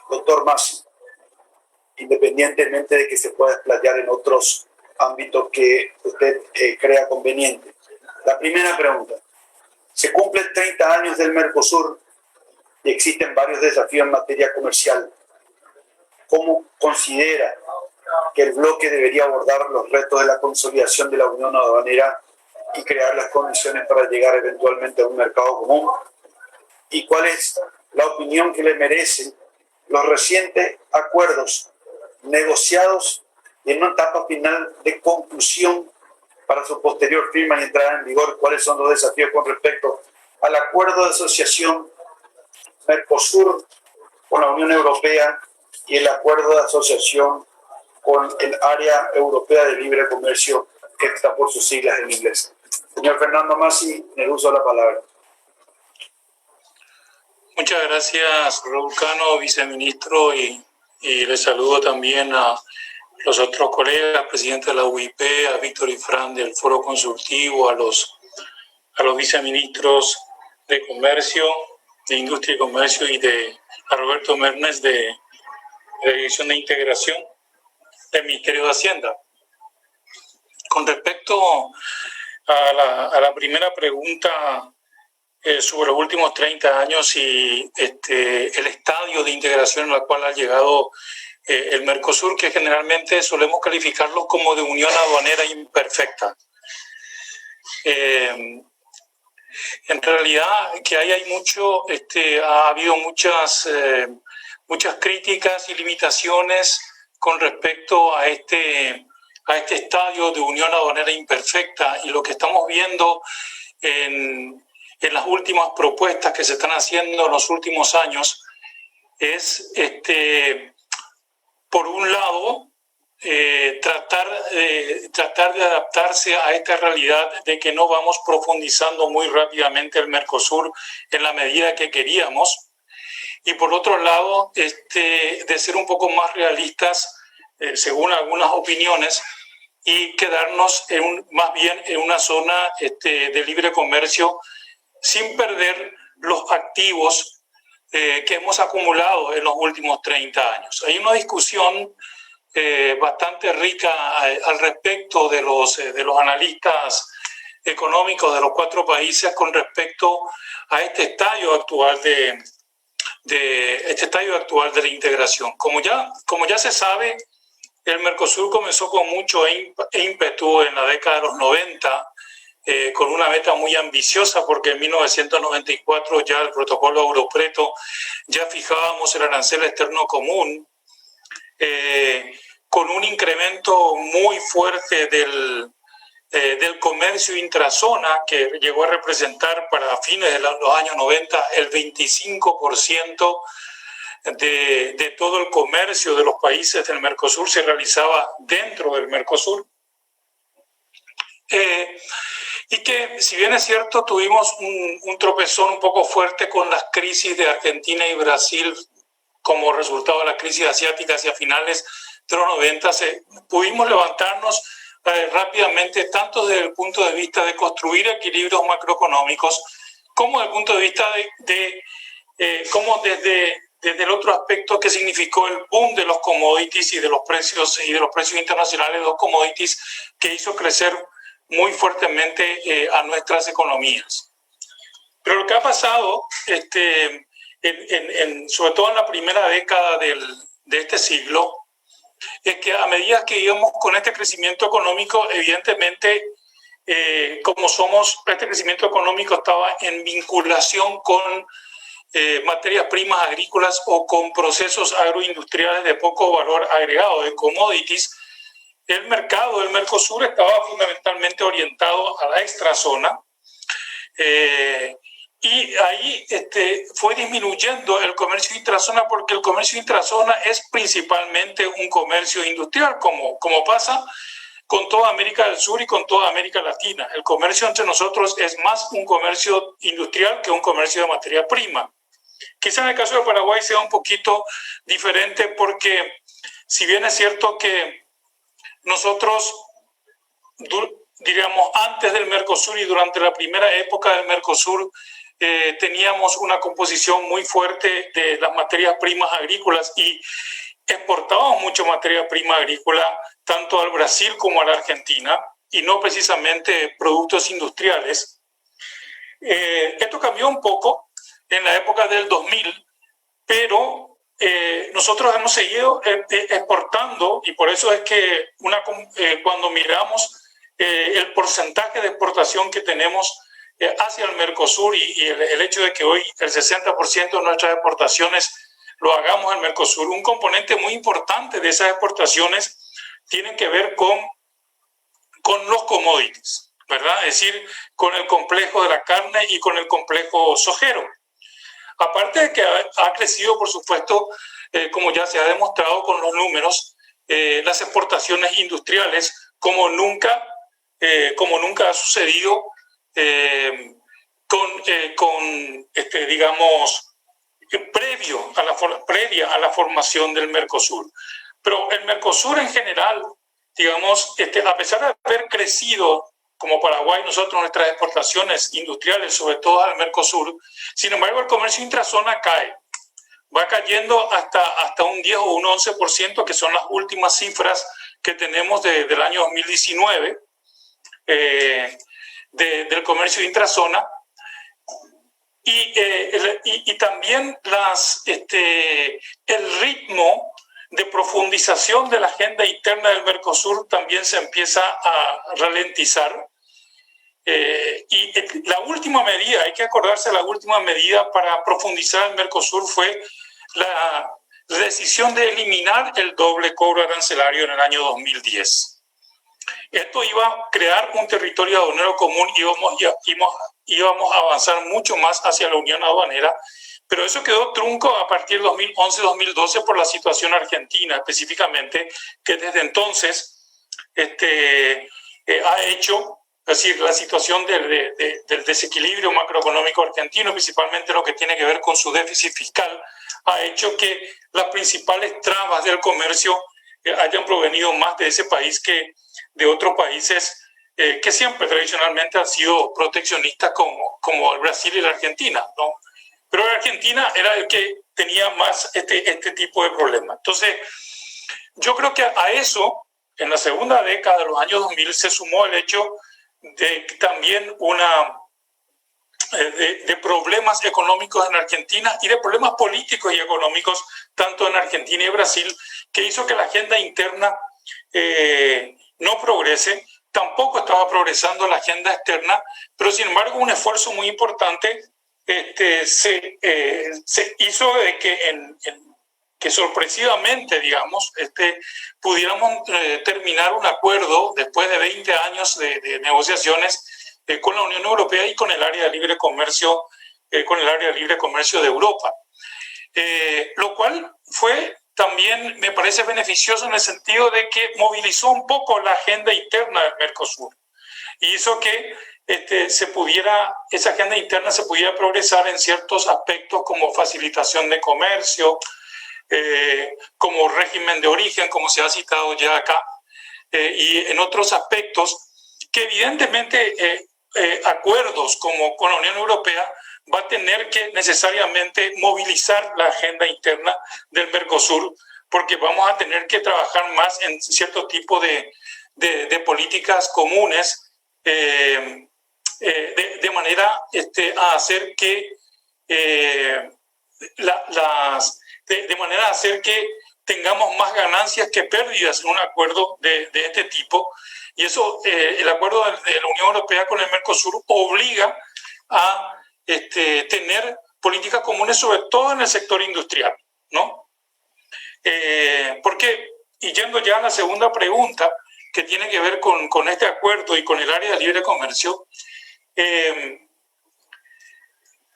doctor Masi, independientemente de que se pueda explayar en otros ámbitos que usted crea conveniente. La primera pregunta: se cumplen 30 años del Mercosur y existen varios desafíos en materia comercial. ¿Cómo considera que el bloque debería abordar los retos de la consolidación de la unión aduanera y crear las condiciones para llegar eventualmente a un mercado común? ¿Y cuál es la opinión que le merecen los recientes acuerdos negociados y en una etapa final de conclusión para su posterior firma y entrada en vigor? ¿Cuáles son los desafíos con respecto al acuerdo de asociación Mercosur con la Unión Europea y el acuerdo de asociación con el Área Europea de Libre Comercio, EFTA por sus siglas en inglés? Señor Fernando Masi, en el uso de la palabra. Muchas gracias, Raúl Cano, viceministro, y le saludo también a los otros colegas, presidente de la UIP, a Víctor Ifrán del Foro Consultivo, a los viceministros de Comercio, de Industria y Comercio, y a Roberto Mernes de la Dirección de Integración del Ministerio de Hacienda. Con respecto a la primera pregunta sobre los últimos 30 años y el estadio de integración al cual ha llegado el Mercosur, que generalmente solemos calificarlo como de unión aduanera imperfecta. En realidad, que hay mucho, ha habido muchas críticas y limitaciones con respecto a este estadio de unión aduanera imperfecta, y lo que estamos viendo en las últimas propuestas que se están haciendo en los últimos años es, por un lado, tratar de adaptarse a esta realidad de que no vamos profundizando muy rápidamente el Mercosur en la medida que queríamos, y por otro lado de ser un poco más realistas según algunas opiniones, y quedarnos más bien en una zona de libre comercio sin perder los activos que hemos acumulado en los últimos 30 años. Hay una discusión bastante rica al respecto de los analistas económicos de los 4 países con respecto a este estadio actual de la integración. Como ya se sabe, el Mercosur comenzó con mucho ímpetu en la década de los 90, con una meta muy ambiciosa, porque en 1994 ya el protocolo Europreto ya fijábamos el arancel externo común, con un incremento muy fuerte del comercio intrazona, que llegó a representar para fines de los años 90 el 25% de todo el comercio de los países del Mercosur se realizaba dentro del Mercosur. Y que, si bien es cierto, tuvimos un tropezón un poco fuerte con las crisis de Argentina y Brasil como resultado de la crisis asiática hacia finales de los 90, pudimos levantarnos rápidamente, tanto desde el punto de vista de construir equilibrios macroeconómicos, como desde el punto de vista como desde el otro aspecto que significó el boom de los commodities y de los precios internacionales de los commodities, que hizo crecer muy fuertemente a nuestras economías. Pero lo que ha pasado, sobre todo en la primera década de este siglo, es que a medida que íbamos con este crecimiento económico, evidentemente, este crecimiento económico estaba en vinculación con materias primas agrícolas o con procesos agroindustriales de poco valor agregado, de commodities. El mercado del Mercosur estaba fundamentalmente orientado a la extrazona, y ahí fue disminuyendo el comercio intrazona, porque el comercio intrazona es principalmente un comercio industrial, como pasa con toda América del Sur y con toda América Latina. El comercio entre nosotros es más un comercio industrial que un comercio de materia prima. Quizá en el caso de Paraguay sea un poquito diferente, porque si bien es cierto que nosotros, diríamos, antes del Mercosur y durante la primera época del Mercosur, teníamos una composición muy fuerte de las materias primas agrícolas y exportábamos mucha materia prima agrícola tanto al Brasil como a la Argentina, y no precisamente productos industriales. Esto cambió un poco en la época del 2000, pero nosotros hemos seguido exportando, y por eso es que cuando miramos el porcentaje de exportación que tenemos hacia el Mercosur y el hecho de que hoy el 60% de nuestras exportaciones lo hagamos al Mercosur, un componente muy importante de esas exportaciones tiene que ver con los commodities, ¿verdad? Es decir, con el complejo de la carne y con el complejo sojero. Aparte de que ha crecido, por supuesto, como ya se ha demostrado con los números, las exportaciones industriales como nunca ha sucedido digamos, previa a la formación del Mercosur. Pero el Mercosur en general, digamos, a pesar de haber crecido como Paraguay, nosotros nuestras exportaciones industriales, sobre todo al Mercosur, sin embargo el comercio intrazona cae. Va cayendo hasta un 10 o un 11%, que son las últimas cifras que tenemos del año 2019 del comercio intrazona. Y también el ritmo de profundización de la agenda interna del Mercosur también se empieza a ralentizar. Y la última medida, hay que acordarse, la última medida para profundizar el Mercosur fue la decisión de eliminar el doble cobro arancelario en el año 2010. Esto iba a crear un territorio aduanero común y íbamos a avanzar mucho más hacia la unión aduanera, Pero eso quedó trunco a partir del 2011-2012 por la situación argentina específicamente, que desde entonces ha hecho, es decir, la situación del desequilibrio macroeconómico argentino, principalmente lo que tiene que ver con su déficit fiscal, ha hecho que las principales trabas del comercio hayan provenido más de ese país que de otros países que siempre tradicionalmente han sido proteccionistas como el Brasil y la Argentina, ¿no? Pero la Argentina era el que tenía más este tipo de problemas. Entonces, yo creo que a eso, en la segunda década de los años 2000, se sumó el hecho de también de problemas económicos en Argentina y de problemas políticos y económicos tanto en Argentina y Brasil, que hizo que la agenda interna no progrese. Tampoco estaba progresando la agenda externa, pero sin embargo un esfuerzo muy importante se hizo de que sorpresivamente, digamos, pudiéramos terminar un acuerdo después de 20 años de negociaciones con la Unión Europea y con el área de libre comercio, de Europa, lo cual fue también, me parece beneficioso en el sentido de que movilizó un poco la agenda interna del Mercosur y hizo que esa agenda interna se pudiera progresar en ciertos aspectos como facilitación de comercio, como régimen de origen, como se ha citado ya acá, y en otros aspectos que evidentemente acuerdos como con la Unión Europea va a tener que necesariamente movilizar la agenda interna del Mercosur, porque vamos a tener que trabajar más en cierto tipo de políticas comunes, de manera a hacer que de manera a hacer que tengamos más ganancias que pérdidas en un acuerdo de este tipo. Y eso, el acuerdo de la Unión Europea con el Mercosur obliga a tener políticas comunes, sobre todo en el sector industrial, ¿no? Porque, y yendo ya a la segunda pregunta, que tiene que ver con este acuerdo y con el área de libre comercio,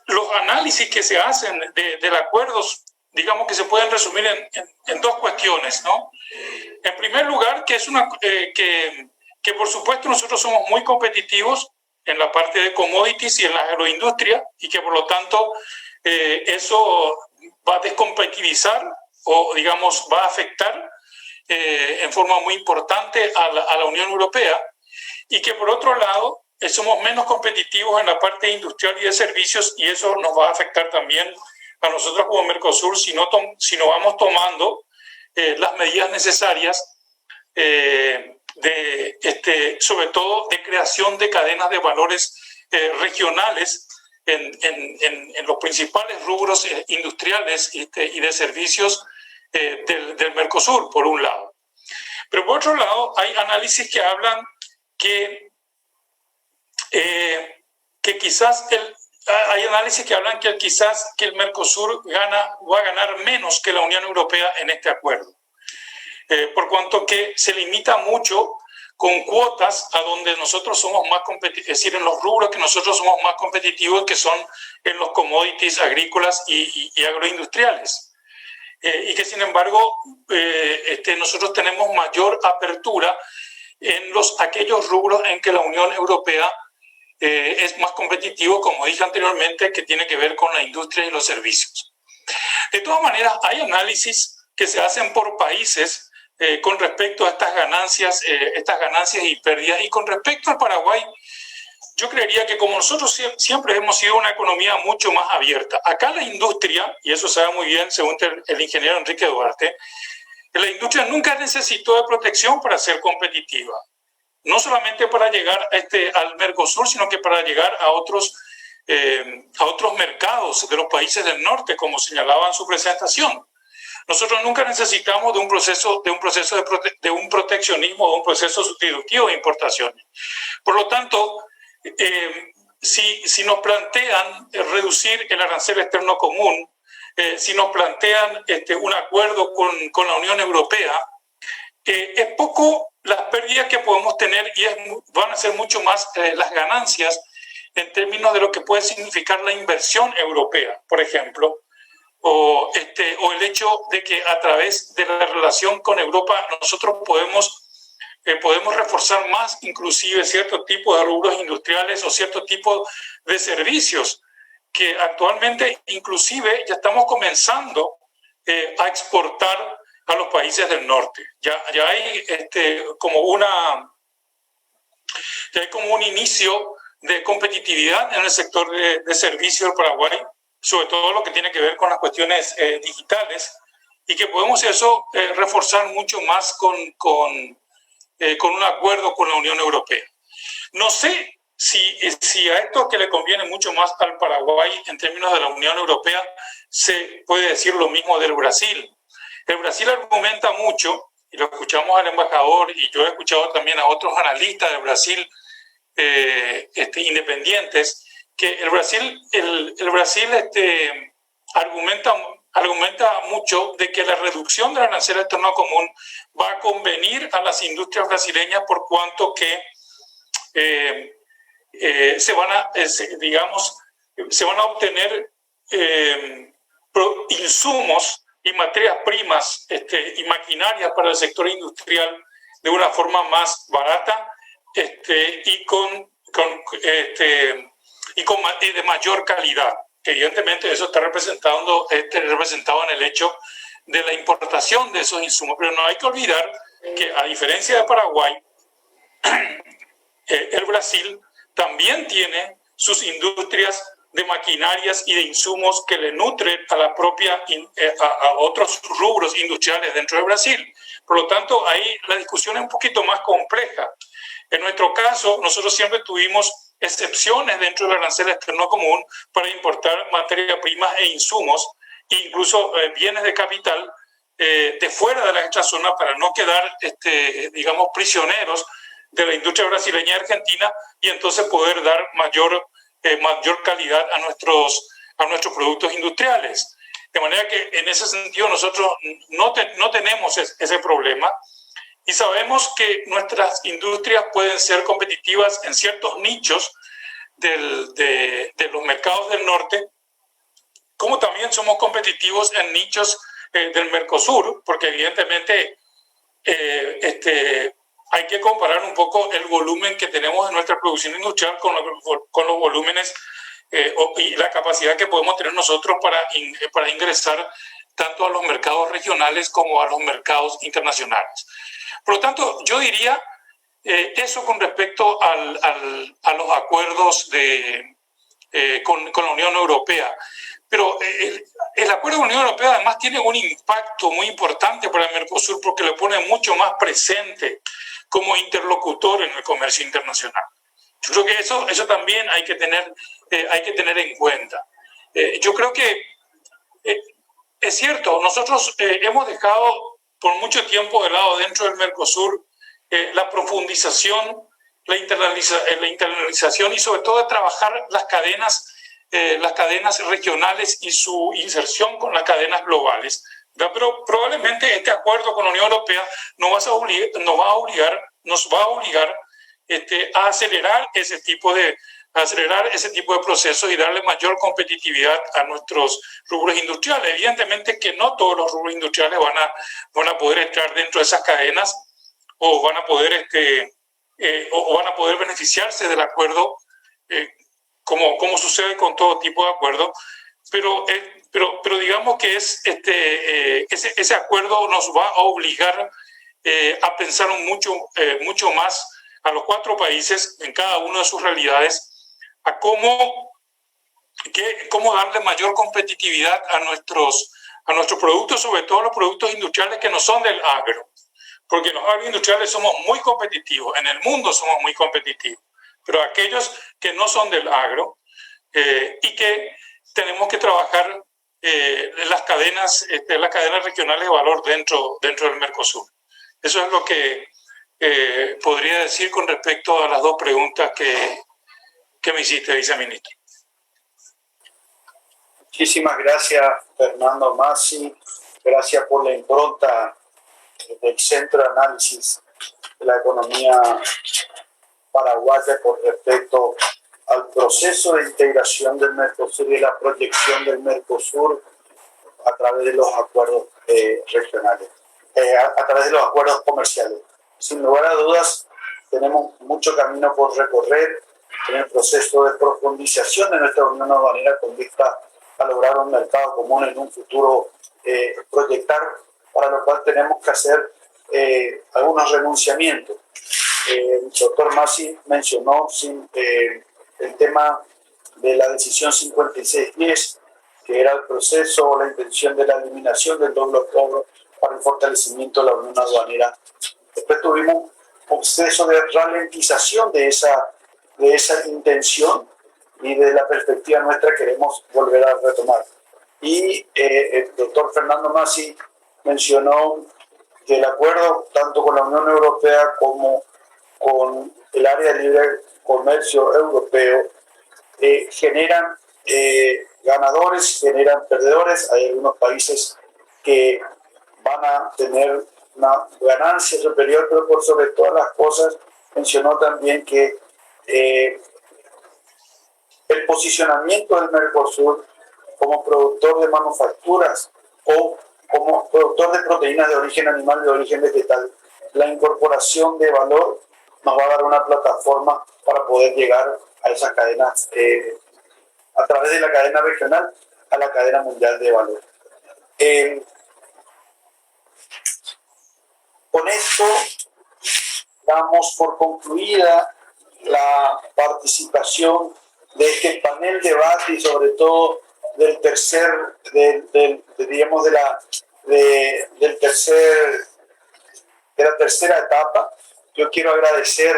los análisis que se hacen del acuerdo, digamos que se pueden resumir en dos cuestiones, ¿no? En primer lugar, que por supuesto nosotros somos muy competitivos en la parte de commodities y en la agroindustria, y que por lo tanto eso va a descompetitivizar o digamos va a afectar en forma muy importante a la Unión Europea, y que por otro lado somos menos competitivos en la parte industrial y de servicios, y eso nos va a afectar también a nosotros como Mercosur si no vamos tomando las medidas necesarias sobre todo de creación de cadenas de valores regionales en los principales rubros industriales y de servicios del Mercosur, por un lado. Pero por otro lado, hay análisis que hablan que quizás el Mercosur va a ganar menos que la Unión Europea en este acuerdo, por cuanto que se limita mucho con cuotas a donde nosotros somos más competitivos, es decir, en los rubros que nosotros somos más competitivos, que son en los commodities agrícolas y agroindustriales. Y que sin embargo nosotros tenemos mayor apertura en aquellos rubros en que la Unión Europea es más competitivo, como dije anteriormente, que tiene que ver con la industria y los servicios. De todas maneras, hay análisis que se hacen por países con respecto a estas ganancias y pérdidas. Y con respecto al Paraguay, yo creería que como nosotros siempre hemos sido una economía mucho más abierta, acá la industria, y eso se sabe muy bien según el ingeniero Enrique Duarte, la industria nunca necesitó de protección para ser competitiva. No solamente para llegar al Mercosur, sino que para llegar a otros mercados de los países del norte, como señalaba en su presentación. Nosotros nunca necesitamos de un proteccionismo, de un proceso sustitutivo de importaciones. Por lo tanto, si nos plantean reducir el arancel externo común, si nos plantean un acuerdo con la Unión Europea, es poco las pérdidas que podemos tener y van a ser mucho más las ganancias en términos de lo que puede significar la inversión europea, por ejemplo, o el hecho de que a través de la relación con Europa nosotros podemos reforzar más inclusive cierto tipo de rubros industriales o cierto tipo de servicios que actualmente inclusive ya estamos comenzando a exportar a los países del norte. Ya hay como un inicio de competitividad en el sector de servicios del Paraguay, sobre todo lo que tiene que ver con las cuestiones digitales, y que podemos eso reforzar mucho más con un acuerdo con la Unión Europea. No sé si a esto que le conviene mucho más al Paraguay en términos de la Unión Europea se puede decir lo mismo del Brasil. El Brasil argumenta mucho, y lo escuchamos al embajador, y yo he escuchado también a otros analistas del Brasil independientes, que el Brasil argumenta mucho de que la reducción del arancel externo común va a convenir a las industrias brasileñas por cuanto que se van a obtener insumos y materias primas y maquinarias para el sector industrial de una forma más barata y de mayor calidad. Evidentemente eso está representado en el hecho de la importación de esos insumos, pero no hay que olvidar que a diferencia de Paraguay, el Brasil también tiene sus industrias de maquinarias y de insumos que le nutren a otros rubros industriales dentro de Brasil. Por lo tanto, ahí la discusión es un poquito más compleja. En nuestro caso, nosotros siempre tuvimos excepciones dentro del arancel externo común para importar materias primas e insumos, incluso bienes de capital de fuera de la extrazona, para no quedar, prisioneros de la industria brasileña y argentina, y entonces poder dar mayor calidad a nuestros productos industriales. De manera que en ese sentido nosotros no tenemos ese problema, y sabemos que nuestras industrias pueden ser competitivas en ciertos nichos de los mercados del norte, como también somos competitivos en nichos del Mercosur, porque evidentemente hay que comparar un poco el volumen que tenemos en nuestra producción industrial con los volúmenes y la capacidad que podemos tener nosotros para ingresar tanto a los mercados regionales como a los mercados internacionales. Por lo tanto, yo diría eso con respecto a los acuerdos con la Unión Europea. Pero el acuerdo con la Unión Europea además tiene un impacto muy importante para el Mercosur, porque le pone mucho más presente como interlocutor en el comercio internacional. Yo creo que eso también hay que tener en cuenta. Yo creo que es cierto, nosotros hemos dejado por mucho tiempo de lado dentro del Mercosur la profundización, la internalización y sobre todo de trabajar las cadenas regionales y su inserción con las cadenas globales. Pero probablemente este acuerdo con la Unión Europea nos va a obligar a acelerar ese tipo de procesos y darle mayor competitividad a nuestros rubros industriales. Evidentemente que no todos los rubros industriales van a poder entrar dentro de esas cadenas o van a poder beneficiarse del acuerdo, como sucede con todo tipo de acuerdo, pero digamos que ese acuerdo nos va a obligar a pensar mucho más a los 4 países en cada una de sus realidades, a cómo darle mayor competitividad a nuestros productos, sobre todo los productos industriales que no son del agro, porque los agroindustriales somos muy competitivos, en el mundo somos muy competitivos, pero aquellos que no son del agro y que tenemos que trabajar las cadenas regionales de valor dentro del Mercosur. Eso es lo que podría decir con respecto a las 2 preguntas que me hiciste, viceministro. Muchísimas gracias, Fernando Massi. Gracias por la impronta del Centro de Análisis de la Economía Paraguaya con respecto al proceso de integración del Mercosur y la proyección del Mercosur a través de los acuerdos regionales, a través de los acuerdos comerciales. Sin lugar a dudas, tenemos mucho camino por recorrer en el proceso de profundización de nuestra unión aduanera con vista a lograr un mercado común en un futuro proyectar, para lo cual tenemos que hacer algunos renunciamientos. El doctor Masi mencionó el tema de la decisión 5610, que era el proceso o la intención de la eliminación del doble cobro para el fortalecimiento de la unión aduanera. Después tuvimos un proceso de ralentización de esa intención, y desde la perspectiva nuestra queremos volver a retomar. Y el doctor Fernando Masi mencionó que el acuerdo tanto con la Unión Europea como con el área de libre comercio europeo generan ganadores, generan perdedores. Hay algunos países que van a tener una ganancia superior, pero por sobre todas las cosas mencionó también que el posicionamiento del Mercosur como productor de manufacturas o como productor de proteínas de origen animal y de origen vegetal, la incorporación de valor nos va a dar una plataforma para poder llegar a esas cadenas, a través de la cadena regional a la cadena mundial de valor. Con esto damos por concluida la participación de este panel de debate y sobre todo de la tercera etapa. Yo quiero agradecer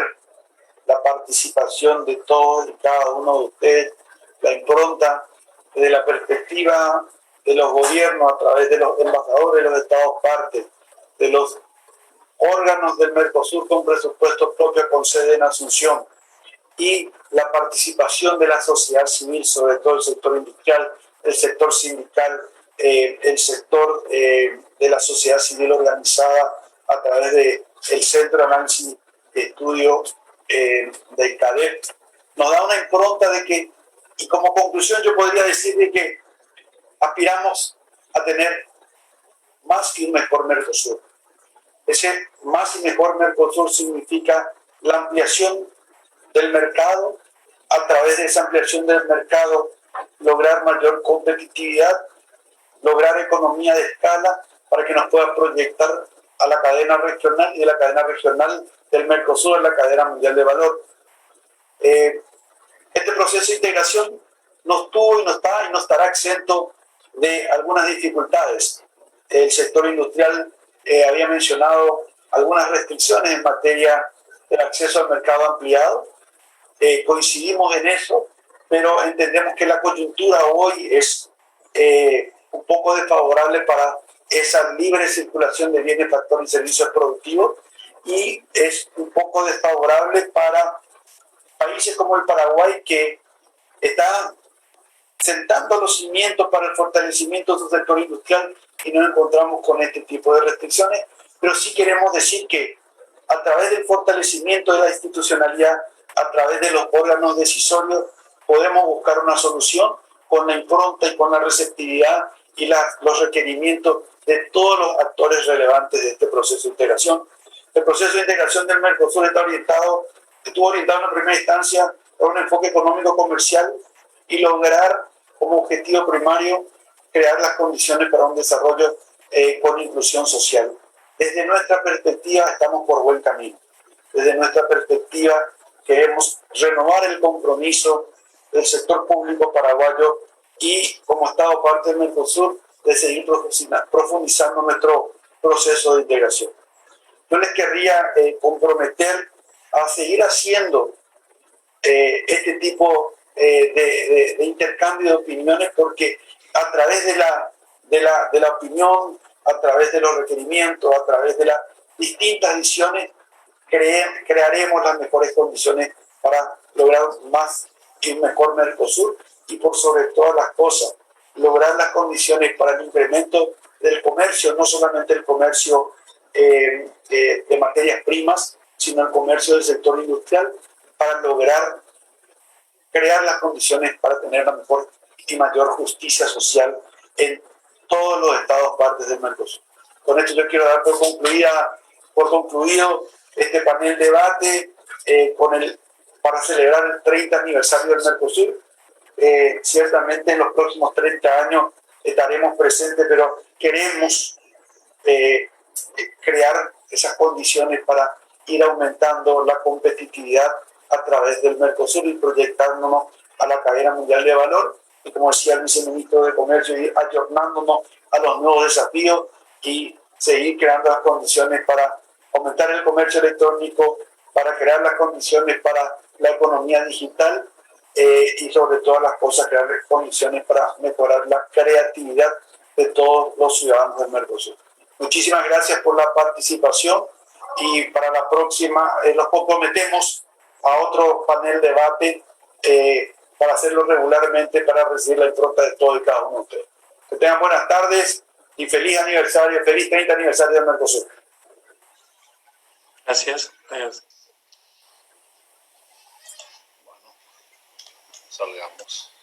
la participación de todos y cada uno de ustedes, la impronta desde la perspectiva de los gobiernos a través de los embajadores de los estados partes, de los órganos del Mercosur con presupuesto propio con sede en Asunción, y la participación de la sociedad civil, sobre todo el sector industrial, el sector sindical, el sector de la sociedad civil organizada a través del Centro de Análisis de Estudio del CADEP, nos da una impronta de que, y como conclusión yo podría decir de que aspiramos a tener más y un mejor Mercosur. Ese más y mejor Mercosur significa la ampliación del mercado, a través de esa ampliación del mercado lograr mayor competitividad, lograr economía de escala para que nos pueda proyectar a la cadena regional y de la cadena regional del Mercosur a la cadena mundial de valor. Este proceso de integración no estuvo y no está y no estará exento de algunas dificultades. El sector industrial había mencionado algunas restricciones en materia del acceso al mercado ampliado. Coincidimos en eso, pero entendemos que la coyuntura hoy es un poco desfavorable para esa libre circulación de bienes, factores y servicios productivos, y es un poco desfavorable para países como el Paraguay, que están sentando los cimientos para el fortalecimiento de su sector industrial, y nos encontramos con este tipo de restricciones. Pero sí queremos decir que a través del fortalecimiento de la institucionalidad, a través de los órganos decisorios, podemos buscar una solución con la impronta y con la receptividad y los requerimientos de todos los actores relevantes de este proceso de integración. El proceso de integración del Mercosur estuvo orientado en primera instancia a un enfoque económico-comercial y lograr como objetivo primario crear las condiciones para un desarrollo con inclusión social. Desde nuestra perspectiva estamos por buen camino. Desde nuestra perspectiva queremos renovar el compromiso del sector público paraguayo y, como Estado parte del Mercosur, de seguir profundizando nuestro proceso de integración. Yo les querría comprometer a seguir haciendo este tipo de intercambio de opiniones, porque a través de la opinión, a través de los requerimientos, a través de las distintas visiones, crearemos las mejores condiciones para lograr más y un mejor Mercosur, y por sobre todas las cosas, lograr las condiciones para el incremento del comercio, no solamente el comercio de materias primas, sino el comercio del sector industrial, para lograr crear las condiciones para tener la mejor y mayor justicia social en todos los estados partes del Mercosur. Con esto yo quiero dar por concluido este panel de debate para celebrar el 30 aniversario del Mercosur. Ciertamente en los próximos 30 años estaremos presentes, pero queremos crear esas condiciones para ir aumentando la competitividad a través del Mercosur y proyectándonos a la cadena mundial de valor. Y como decía el viceministro de Comercio, ir ayornándonos a los nuevos desafíos y seguir creando las condiciones para aumentar el comercio electrónico, para crear las condiciones para la economía digital y sobre todas las cosas crear condiciones para mejorar la creatividad de todos los ciudadanos del Mercosur. Muchísimas gracias por la participación y para la próxima los comprometemos a otro panel de debate para hacerlo regularmente para recibir la impronta de todos y cada uno de ustedes. Que tengan buenas tardes y feliz aniversario, feliz 30 aniversario del Mercosur. Gracias. Adiós. Bueno, salgamos.